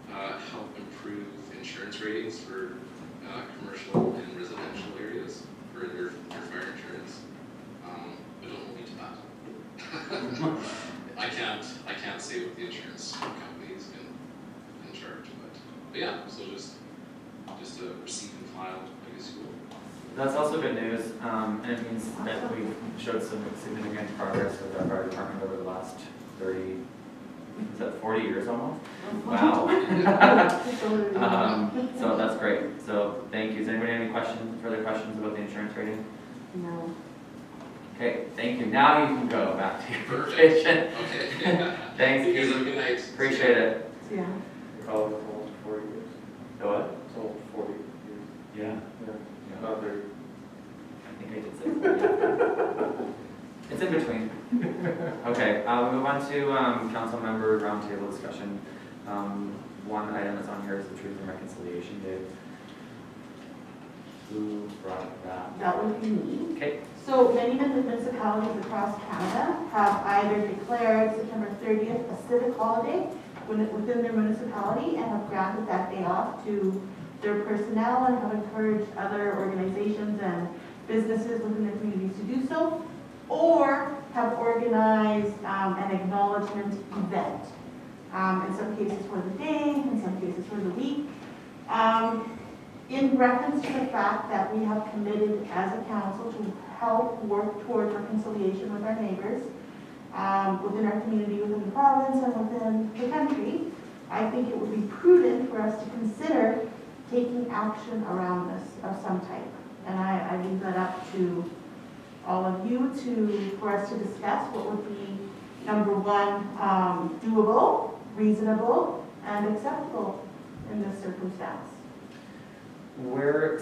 L: help improve insurance ratings for commercial and residential areas for their fire insurance. But don't hold me to that. I can't say what the insurance company is in charge, but yeah. So just a receipt and file, I guess you will.
A: That's also good news, and it means that we've showed some significant progress with our fire department over the last 40 years almost? Wow. So that's great. So thank you. Does anybody have any further questions about the insurance rating?
B: No.
A: Okay, thank you. Now you can go back to your vacation.
L: Okay.
A: Thanks,
L: You guys have a
A: Keith.
L: good night.
A: Appreciate it.
B: Yeah.
H: Oh, it's almost 40 years.
A: The what?
H: It's almost 40 years.
A: Yeah.
H: Yeah. Not very.
A: I think I did say 40. It's in between. Okay, we'll move on to council member roundtable discussion. One item that's on here is the Truth and Reconciliation Day. Who brought that?
B: That would be me.
A: Okay.
B: So many municipalities across Canada have either declared September 30th a civic holiday within their municipality and have granted that day off to their personnel and have encouraged other organizations and businesses within their communities to do so, or have organized an acknowledgement event. In some cases for the day, in some cases for the week. In reference to the fact that we have committed as a council to help work towards reconciliation with our neighbors, within our community, within the province, and within the country, I think it would be prudent for us to consider taking action around this of some type. And I leave that up to all of you for us to discuss what would be, number one, doable, reasonable, and acceptable in this circumstance.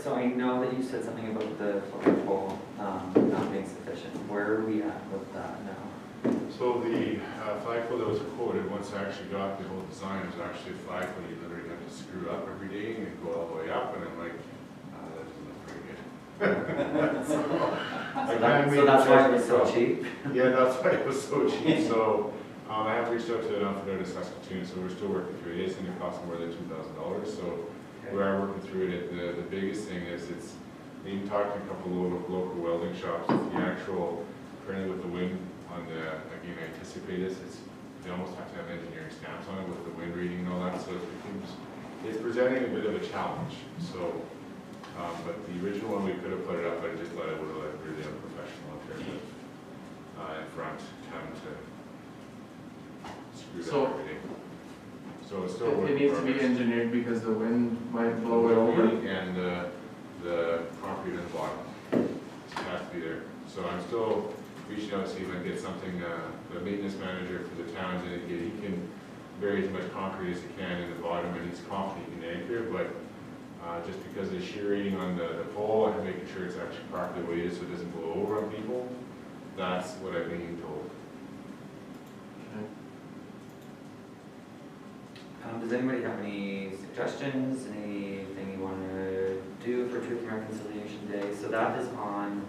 A: So I know that you said something about the floating pole not being sufficient. Where are we at with that now?
C: So the flagpole that was quoted, once I actually got the whole design, was actually a flagpole you literally have to screw up every day and go all the way up, and I'm like, that doesn't look pretty good.
A: So that's why it was so cheap?
C: Yeah, that's why it was so cheap, so I have reached out to Alfredo to Saskatoon, so we're still working through it. It's gonna cost more than $2,000, so we are working through it. The biggest thing is even talked to a couple of local welding shops, the actual, currently with the wind on the, again, I anticipate this, they almost have to have engineering stamps on it with the wind reading and all that, so it's presenting a bit of a challenge, so, but the original one, we could have put it up, but I just thought it would have looked really unprofessional up there, in front, having to screw
H: So-
C: that everything. So it's still a work
H: It
C: in
H: needs to be
C: progress.
H: engineered because the wind might blow it over.
C: And the concrete in the bottom, it has to be there. So I'm still reaching out to see if I can get something, the maintenance manager for the town, and he can bury as much concrete as he can in the bottom, and he's confident he can anchor, but just because of the shear rating on the pole and making sure it's actually properly weighted so it doesn't blow over on people, that's what I've been told.
A: Does anybody have any suggestions, anything you want to do for Truth and Reconciliation Day? So that is on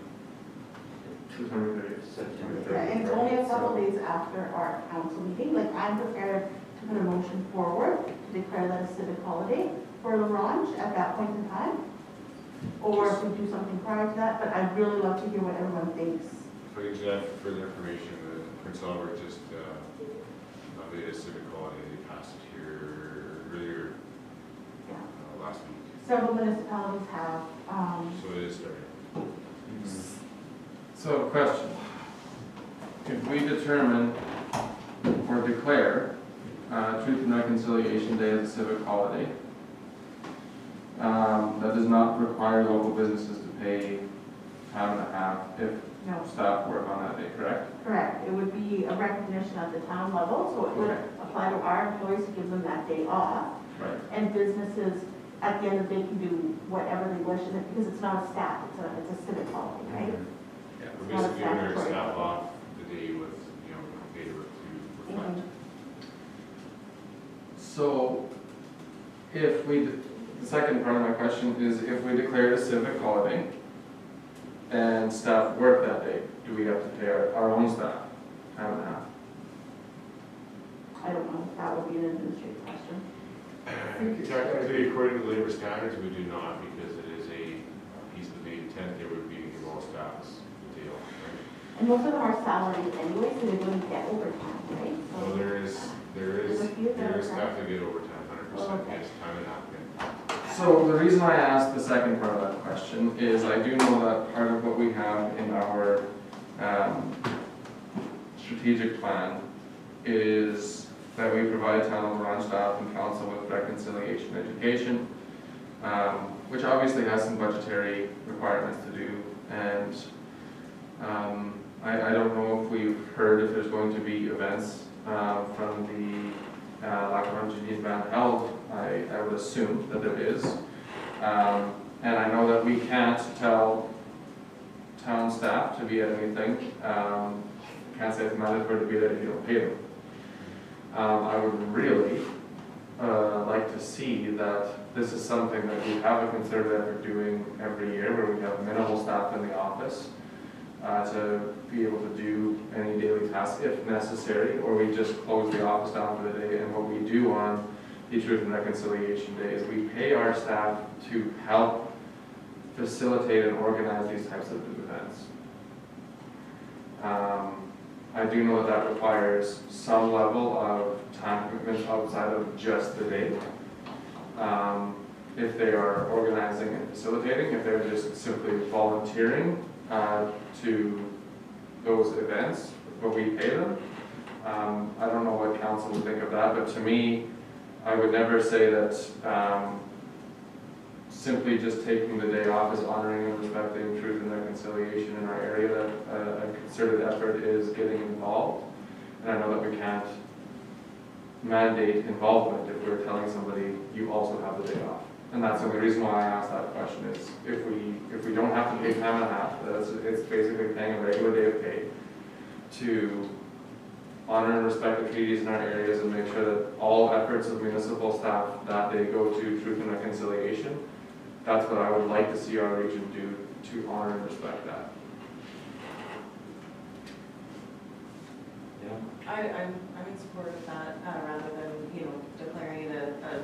A: September 30th.
B: Yeah, and it's only a couple days after our council meeting. Like, I'm prepared to put a motion forward to declare that a civic holiday for La Ronge at that point in time. Or if we do something prior to that, but I'd really love to hear what everyone thinks.
C: For exact further information, Prince Albert just made a civic holiday. They passed it here earlier last week.
B: Several municipalities have,
C: So it is starting.
H: So, question. If we determine or declare Truth and Reconciliation Day as a civic holiday, that does not require local businesses to pay time and a half if
B: no,
H: staff work on that day, correct?
B: correct. It would be a recognition at the town level, so it would apply to our employees to give them that day off.
H: Right.
B: And businesses, at the end of the day, can do whatever they wish, because it's not a staff, it's a civic holiday, right?
C: Yeah,
B: It's
C: we're
B: not a
C: basically giving our
B: statutory
C: staff
B: holiday.
C: off the day with, paid to reflect.
B: Mhm.
H: So, if we, the second part of my question is, if we declare it a civic holiday and staff work that day, do we have to pay our own staff time and a half?
B: I don't know, that would be an administrative question.
C: Technically, according to labor standards, we do not, because it is a piece of the intent there would be to give all staffs the day off, right?
B: And most of them are salaried anyway, so they wouldn't get overtime, right?
C: So there is
B: There's a few that are
C: staff that get overtime, 100%,
B: okay.
C: yes, time and a half.
H: So the reason I asked the second part of that question is I do know that part of what we have in our strategic plan is that we provide town of La Ronge staff and council with reconciliation education, which obviously has some budgetary requirements to do. And I don't know if we've heard if there's going to be events from the La Ronge Indian Band held. I would assume that there is. And I know that we can't tell town staff to be at anything. Can't say it's mandatory to be there if you don't pay them. I would really like to see that this is something that we have a concerted effort doing every year, where we have minimal staff in the office to be able to do any daily tasks if necessary, or we just close the office down for the day. And what we do on the Truth and Reconciliation Day is we pay our staff to help facilitate and organize these types of events. I do know that requires some level of time commitment outside of just the day. If they are organizing and facilitating, if they're just simply volunteering to those events, but we pay them. I don't know what council would think of that, but to me, I would never say that simply just taking the day off is honoring and respecting truth and reconciliation in our area, that a concerted effort is getting involved. And I know that we can't mandate involvement if we're telling somebody, you also have the day off. And that's the only reason why I asked that question, is if we don't have to pay time and a half, it's basically paying a regular day of pay to honor and respect the treaties in our areas and make sure that all efforts of municipal staff that day go to truth and reconciliation. That's what I would like to see our region do, to honor and respect that.
K: Yeah.
I: I'm in support of that, rather than, declaring it a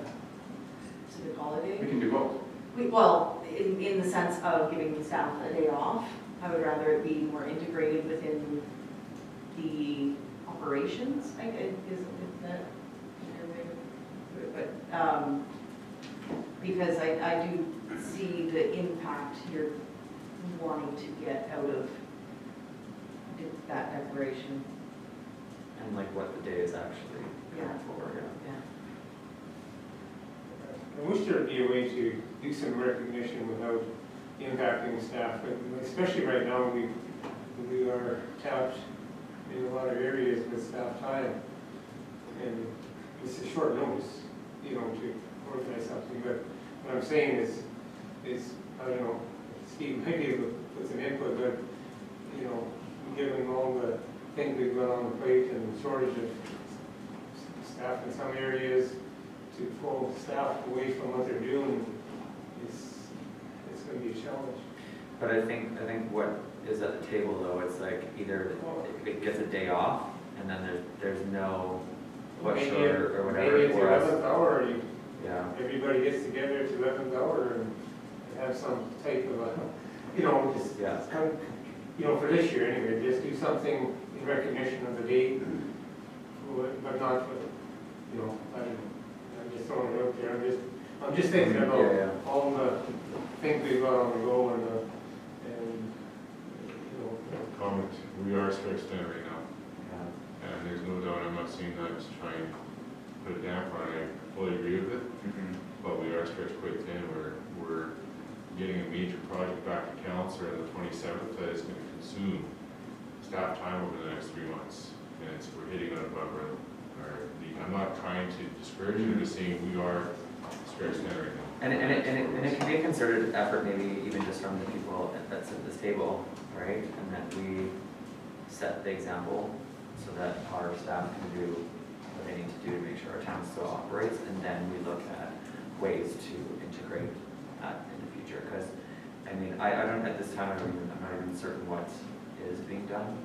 I: civic holiday.
H: We can do both.
I: Well, in the sense of giving the staff a day off, I would rather it be more integrated within the operations, is that a way to put it? But, because I do see the impact you're wanting to get out of that declaration.
A: And like what the day is actually
I: Yeah.
A: for, yeah.
F: I wish there'd be a way to do some recognition without impacting staff, but especially right now, we are tapped in a lot of areas with staff time. And it's a short notice, to organize something, but what I'm saying is, I don't know, Steve might be able to put some input, but, given all the things we've got on the plate and the shortage of staff in some areas, to pull staff away from what they're doing, it's going to be a challenge.
A: But I think what is at the table though, it's like either it gets a day off and then there's no push or whatever
F: Maybe it's
A: for us.
F: 11th hour,
A: Yeah.
F: everybody gets together at 11th hour and have some type of a, just,
A: Yeah.
F: for this year anyway, just do something in recognition of the date, but not with, I don't know, I'm just throwing it out there, I'm just thinking about
A: Yeah.
F: all the things we've got on the go and
C: Comment, we are stretched thin right now,
A: Yeah.
C: and there's no doubt, I'm not saying that to try and put a damper on it, I fully agree with it, but we are stretched quite thin, we're getting a major project back to council on the 27th that is going to consume staff time over the next 3 months, and we're hitting it above our I'm not trying to discourage you, I'm just saying we are stretched thin right now.
A: And it can be a concerted effort, maybe even just from the people that's at this table, right? And that we set the example so that our staff can do what they need to do to make sure our town still operates, and then we look at ways to integrate that in the future. Because, I don't, at this time, I'm not even certain what is being done.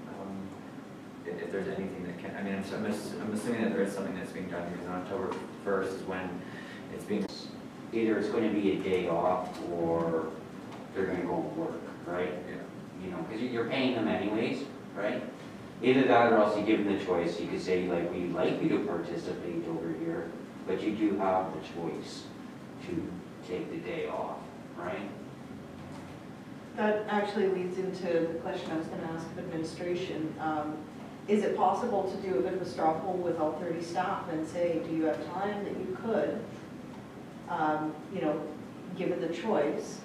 A: If there's anything that can, I'm assuming that there is something that's being done, because on October 1st is when it's being.
K: Either it's going to be a day off or they're going to go and work, right?
A: Yeah.
K: Because you're paying them anyways, right? Either that or else you give them the choice. You could say, like, we'd like you to participate over here, but you do have the choice to take the day off, right?
I: That actually leads into the question I was going to ask of administration. Is it possible to do a bit of a straw poll with all 30 staff and say, do you have time that you could, given the choice,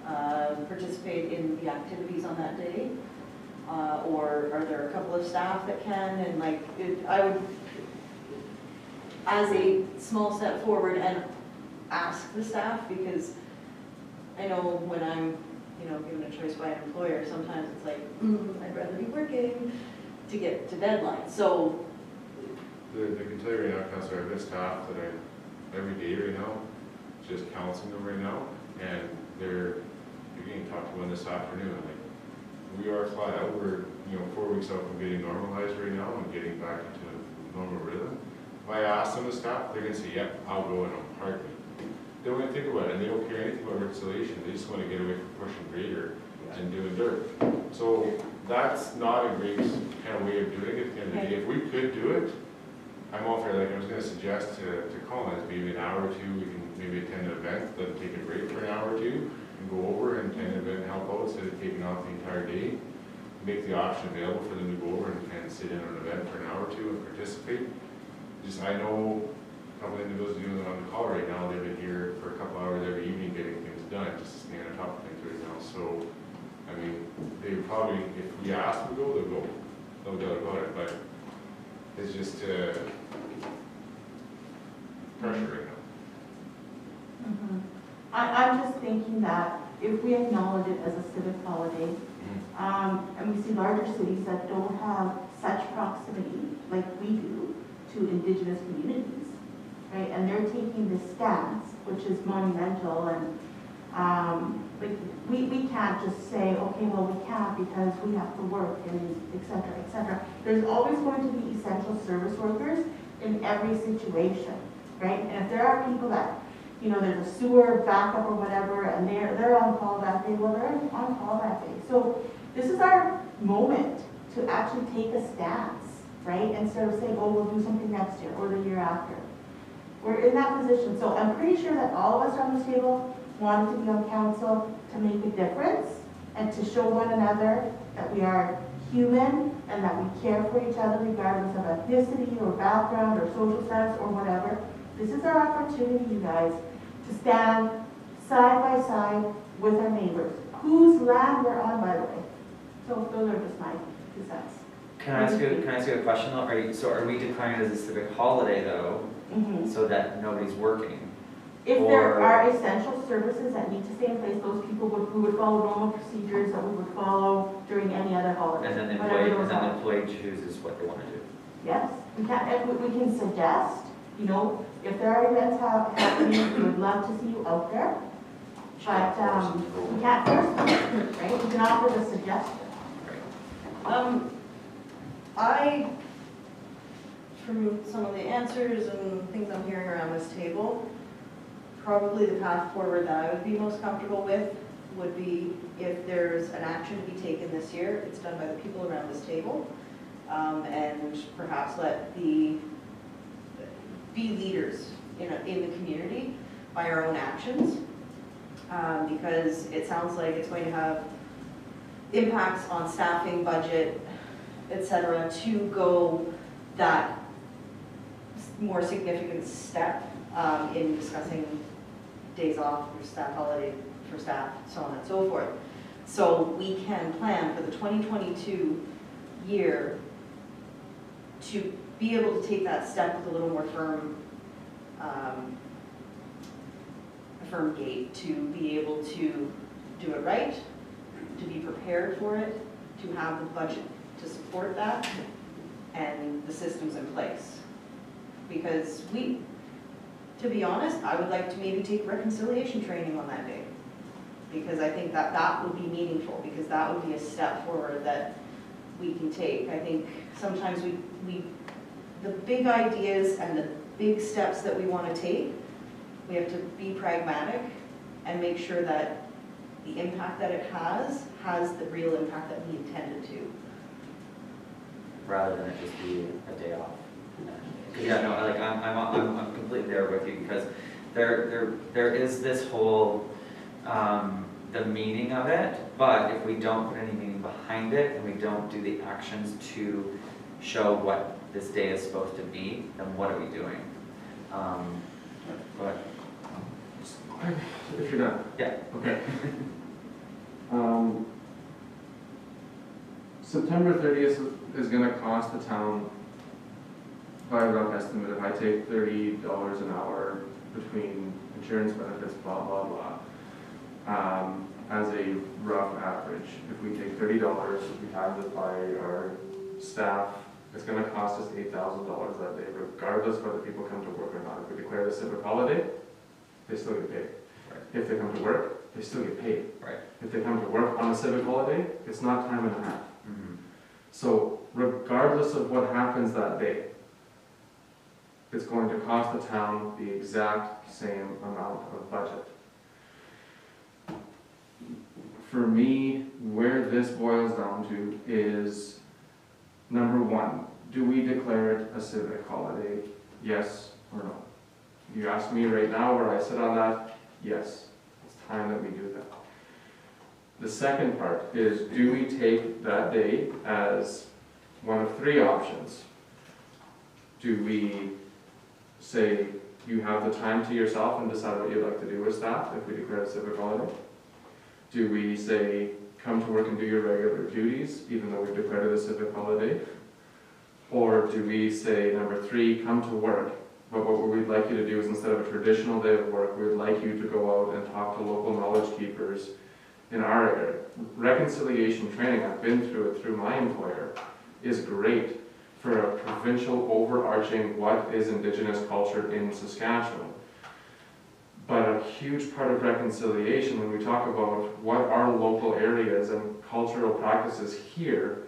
I: participate in the activities on that day? Or are there a couple of staff that can? And I would, as a small step forward, and ask the staff, because I know when I'm, given a choice by an employer, sometimes it's like, I'd rather be working to get to deadline. So
C: I can tell you right now, Councilor, I have staff that I, every day right now, just counseling them right now, and they're getting talked to one this afternoon. We are flat out, we're 4 weeks out from getting normalized right now and getting back into normal rhythm. If I ask them to stop, they're gonna say, yep, I'll go in on partly. They don't even think about it, and they don't care anything about reconciliation, they just want to get away from pushing grader and doing dirt. So that's not a great kind of way of doing it at the end of the day. If we could do it, I'm all for it. I was going to suggest to Colin, maybe an hour or two, we can maybe attend an event, then take a break for an hour or two, and go over and attend an event and help out instead of taking off the entire day. Make the option available for them to go over and sit in on an event for an hour or two and participate. I know a couple of individuals doing it on the call right now, they've been here for a couple hours every evening getting things be asked to go, they'll go, no doubt about it, but it's just, pressure right now.
B: Mhm. I'm just thinking that if we acknowledge it as a civic holiday, and we see larger cities that don't have such proximity like we do to indigenous communities, right? And they're taking this stance, which is monumental, and like we can't just say, okay, well, we can't because we have to work and et cetera, et cetera. There's always going to be essential service workers in every situation, right? And if there are people that, you know, there's a sewer backup or whatever, and they're on call that day, well, they're on call that day. So this is our moment to actually take a stance, right? Instead of saying, oh, we'll do something next year or the year after. We're in that position. So I'm pretty sure that all of us around this table wanted to be on council to make a difference and to show one another that we are human and that we care for each other regardless of ethnicity or background or social status or whatever. This is our opportunity, you guys, to stand side by side with our neighbors, whose land we're on, by the way. So those are just my 2 cents.
M: Can I ask you a question though? Are we declaring it as a civic holiday though, so that nobody's working?
B: If there are essential services that need to stay in place, those people we would follow normal procedures that we would follow during any other holiday.
M: And then the
B: whatever those are.
M: employee chooses what they want to do.
B: Yes, we can suggest, you know, if there are events happening, we would love to see you out there. But we can't force them, right? We can offer the suggestion.
I: From some of the answers and things I'm hearing around this table, probably the path forward that I would be most comfortable with would be if there's an action to be taken this year, it's done by the people around this table, and perhaps be leaders in the community by our own actions, because it sounds like it's going to have impacts on staffing, budget, etc., to go that more significant step in discussing days off for staff, holiday for staff, so on and so forth. So we can plan for the 2022 year to be able to take that step with a little more firm gait, to be able to do it right, to be prepared for it, to have the budget to support that, and the systems in place. Because to be honest, I would like to maybe take reconciliation training on that day. Because I think that would be meaningful, because that would be a step forward that we can take. I think sometimes the big ideas and the big steps that we want to take, we have to be pragmatic and make sure that the impact that it has the real impact that we intended to.
M: Rather than it just be a day off. Yeah, no, like I'm completely there with you, because there is this whole the meaning of it, but if we don't put any meaning behind it and we don't do the actions to show what this day is supposed to be, then what are we doing? But
H: if you're done.
M: yeah,
H: Okay. September 30th is going to cost the town, by a rough estimate, if I take $30 an hour between insurance benefits, blah, blah, blah, as a rough average. If we take $30, we times it by our staff, it's going to cost us $8,000 that day, regardless whether people come to work or not. If we declare the civic holiday, they still get paid.
M: Right.
H: If they come to work, they still get paid.
M: right.
H: If they come to work on a civic holiday, it's not time and a half.
M: Mm-hmm.
H: So regardless of what happens that day, it's going to cost the town the exact same amount of budget. For me, where this boils down to is, number one, do we declare it a civic holiday? Yes or no? You ask me right now where I sit on that, yes. It's time that we do that. The second part is, do we take that day as one of 3 options? Do we say you have the time to yourself and decide what you'd like to do with staff if we declare a civic holiday? Do we say, come to work and do your regular duties, even though we've declared it a civic holiday? Or do we say, number 3, come to work, but what we'd like you to do is instead of a traditional day of work, we'd like you to go out and talk to local knowledge keepers in our area. Reconciliation training, I've been through it through my employer, is great for a provincial overarching what is Indigenous culture in Saskatchewan. But a huge part of reconciliation when we talk about what are local areas and cultural practices here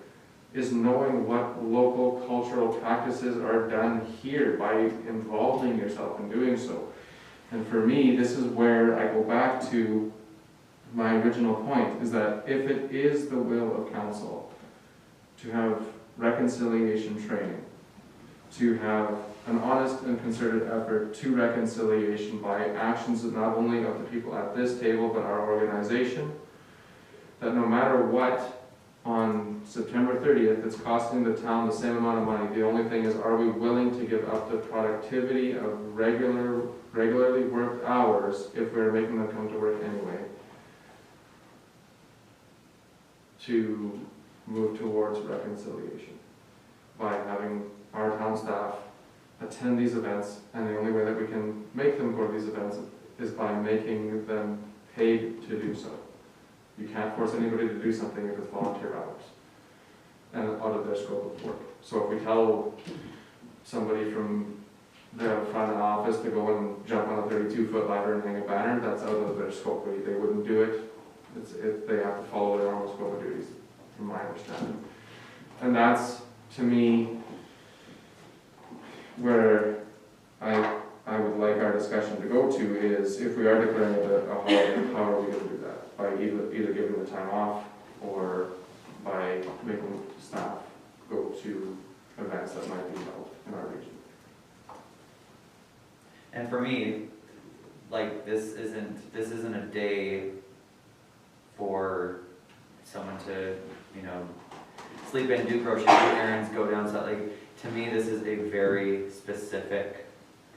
H: is knowing what local cultural practices are done here by involving yourself in doing so. And for me, this is where I go back to my original point, is that if it is the will of council to have reconciliation training, to have an honest and concerted effort to reconciliation by actions of not only of the people at this table, but our organization, that no matter what, on September 30th, it's costing the town the same amount of money. The only thing is, are we willing to give up the productivity of regularly worked hours if we're making them come to work anyway, to move towards reconciliation by having our town staff attend these events, and the only way that we can make them go to these events is by making them paid to do so. You can't force anybody to do something if it's volunteer hours and out of their scope of work. So if we tell somebody from the front office to go and jump on a 32-foot ladder and hang a banner, that's out of their scope. They wouldn't do it. They have to follow their own scope of duties, from my understanding. And that's, to me, where I would like our discussion to go to is, if we are declaring it a holiday, how are we going to do that? By either giving the time off or by making staff go to events that might be held in our region.
M: And for me, like, this isn't a day for someone to, you know, sleep in, do crochet, do errands, go down south. Like, to me, this is a very specific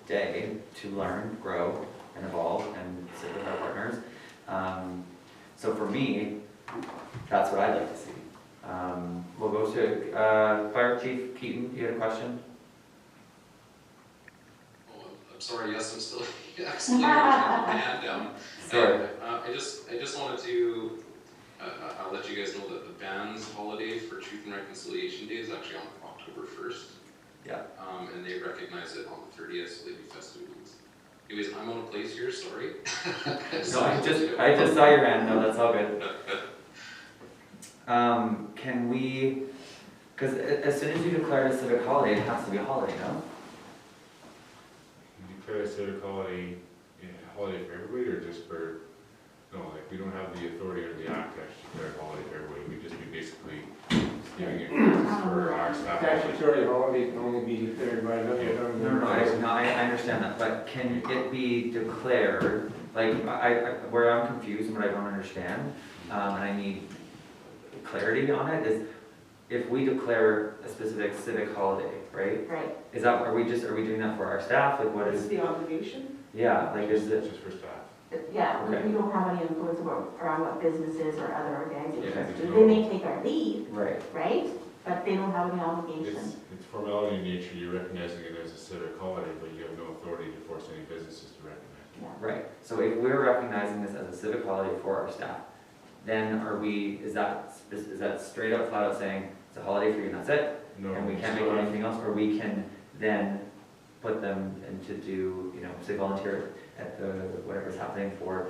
M: day to learn, grow, and evolve, and sit with our partners. So for me, that's what I'd like to see. We'll go to Fire Chief Keaton. You had a question?
L: Oh, I'm sorry, yes, I'm still, actually, my hand down.
M: Sorry.
L: I just wanted to, I'll let you guys know that the band's holiday for Truth and Reconciliation Day is actually on October 1st.
M: Yeah.
L: And they recognize it on the 30th, so they do festivities. Anyways, I'm on a place here, sorry.
M: No, I just saw your hand. No, that's all good. Can we, because as soon as you declare a civic holiday, it has to be a holiday, no?
C: You declare a civic holiday, holiday for everybody, or just for, no, like, we don't have the authority or the act to actually declare a holiday for everybody. We just be basically giving it for our staff.
F: Statutory holiday can only be declared by another government.
M: I understand that, but can it be declared, like, where I'm confused and what I don't understand, and I need clarity on it, is if we declare a specific civic holiday, right?
B: Right.
M: Is that, are we doing that for our staff? Like, what is?
I: the obligation?
M: Yeah, like, is it?
C: Just for staff.
B: Yeah,
M: Okay.
B: we don't have any influence around what businesses or other organizations
M: Okay.
B: do. They may take our lead,
M: Right.
B: right? But they don't have any obligation.
C: It's formality in nature. You're recognizing it as a civic holiday, but you have no authority to force any businesses to recognize it.
B: Yeah.
M: Right, so if we're recognizing this as a civic holiday for our staff, then is that straight up, flat out saying, it's a holiday for you and that's it?
C: No.
M: And we can't make anything else, or we can then put them into do, you know, say volunteer at the, whatever's happening for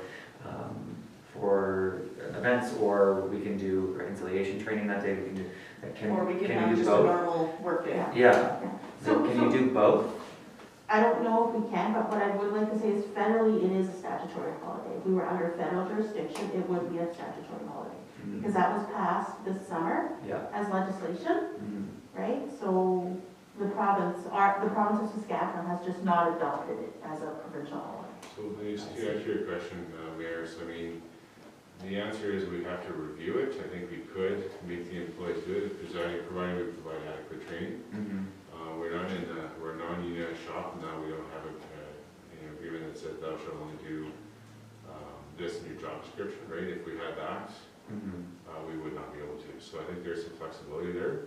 M: events, or we can do reconciliation training that day, we can do,
I: Or we can
M: can
I: have
M: you do
I: just a
M: both?
I: normal work day.
M: Yeah,
B: Yeah.
M: so can you do both?
B: I don't know if we can, but what I would like to say is federally, it is a statutory holiday. If we were under federal jurisdiction, it would be a statutory holiday. Because that was passed this summer
M: Yeah.
B: as legislation,
M: Mhm.
B: right? So the province of Saskatchewan has just not adopted it as a provincial holiday.
C: So Denise, to answer your question, Mayor, so I mean, the answer is we have to review it. I think we could make the employees do it, providing we provide adequate training.
M: Mhm.
C: We're a non-unionized shop, now we don't have an agreement that says thou shalt only do this in your job description, right? If we had that, we would not be able to. So I think there's some flexibility there.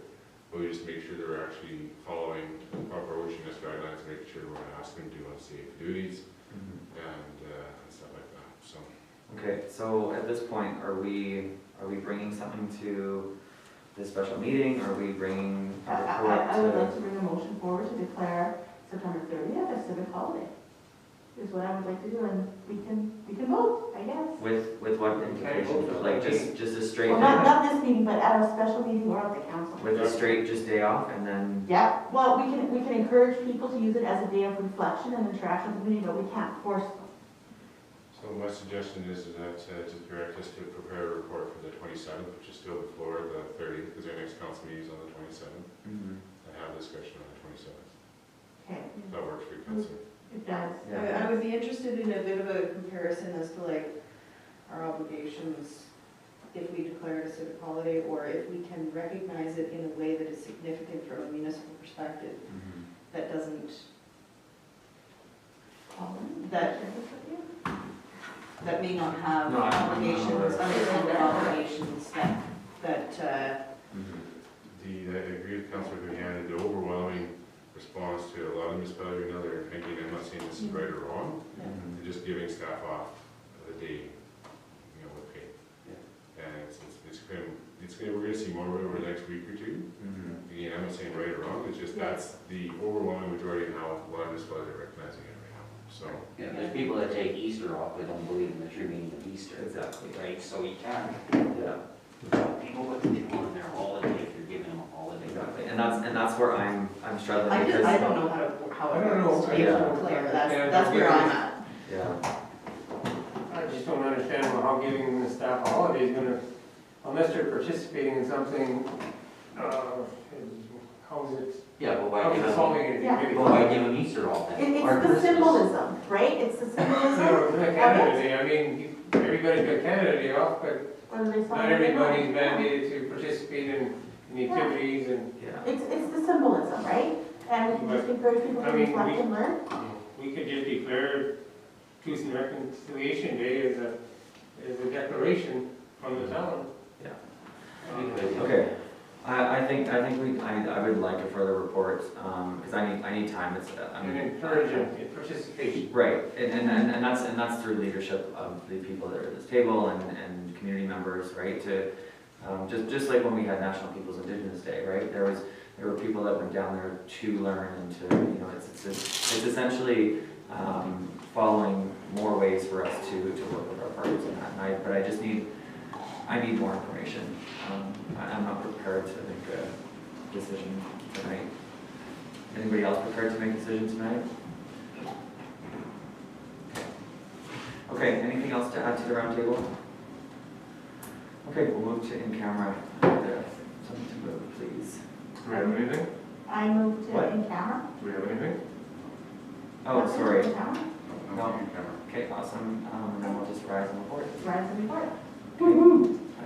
C: But we just make sure that we're actually following proper OSHA guidelines, making sure we're not asking them to do unsafe duties and stuff like that, so.
M: Okay, so at this point, are we bringing something to this special meeting? Are we bringing a report
B: I would like
M: to?
B: to bring a motion forward to declare September 30th a civic holiday. Is what I would like to do, and we can vote, I guess.
M: With what implications, like just a straight,
B: Well, not this meeting, but at a special meeting or at the council.
M: with a straight just day off and then,
B: Yeah, well, we can encourage people to use it as a day of reflection and interaction with the community, but we can't force them.
C: So my suggestion is that to direct us to prepare a report for the 27th, which is still before the 30th, because our next council meeting is on the 27th, and have a discussion on the 27th.
B: Okay,
C: If that works for you, Councillor.
B: it does.
I: I would be interested in a bit of a comparison as to like our obligations if we declare it a civic holiday, or if we can recognize it in a way that is significant from a municipal perspective, that doesn't, that may not have
M: No, I-
I: obligations, unintended obligations that,
C: I agree with Councillor Viviani, the overwhelming response to a lot of municipalities now, they're thinking, I'm not saying this is right or wrong, they're just giving staff off a day, with pay. And we're gonna see more over the next week or two. Again, I'm not saying right or wrong, it's just that's the overwhelming majority of how a lot of municipalities are recognizing it right now, so.
K: Yeah, there's people that take Easter off, but don't believe in the true meaning of Easter.
M: Exactly.
K: Right, so you can't,
M: Yeah,
K: people put people on their holiday if you're giving them a holiday.
M: exactly, and that's where I'm struggling
I: I
M: because.
I: don't know how
F: I
I: it
F: don't
I: works,
F: know.
I: to be able
M: Yeah.
I: to declare,
F: Yeah,
I: that's where I'm at.
M: Yeah,
F: I just don't understand how giving the staff a holiday is gonna, unless they're participating in something, how is it,
K: Yeah, but why
F: how is
K: give
F: it
K: them,
F: solving anything
B: Yeah.
F: really?
K: well, why give them Easter off then?
B: It's
K: Or
B: the
K: Christmas?
B: symbolism, right? It's the
F: You
B: symbolism.
F: know, like Canada Day, I mean, everybody's got Canada Day off, but
B: Whether they
F: not
B: celebrate it or
F: everybody's
B: not.
F: mandated to participate in activities and
M: yeah.
B: It's the symbolism, right? And we can just encourage people to
F: I mean,
B: reflect and learn.
F: we could just declare Truth and Reconciliation Day as a declaration from the town.
M: Okay, I think I would like a further report, because I need time,
F: And encourage participation.
M: Right, and that's through leadership of the people that are at this table and community members, right, to, just like when we had National People's Indigenous Day, right, there were people that went down there to learn and to, it's essentially, following more ways for us to work with our partners in that, but I need more information. I'm not prepared to make a decision tonight. Anybody else prepared to make a decision tonight? Okay, anything else to add to the roundtable? Okay, we'll move to in-camera. Something to move, please.
F: Do we have anything?
B: I moved to
M: What?
B: in camera.
F: Do we have anything?
M: Oh, sorry.
B: In camera.
M: No. Okay, awesome. And then we'll just rise and report.
B: Rise and report.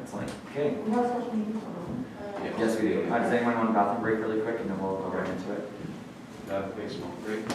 M: Excellent. Okay.
B: We have a special meeting tomorrow.
M: Yes, we do. Does anyone want a bathroom break really quick and then we'll go right into it?
C: Thanks, Mo. Great.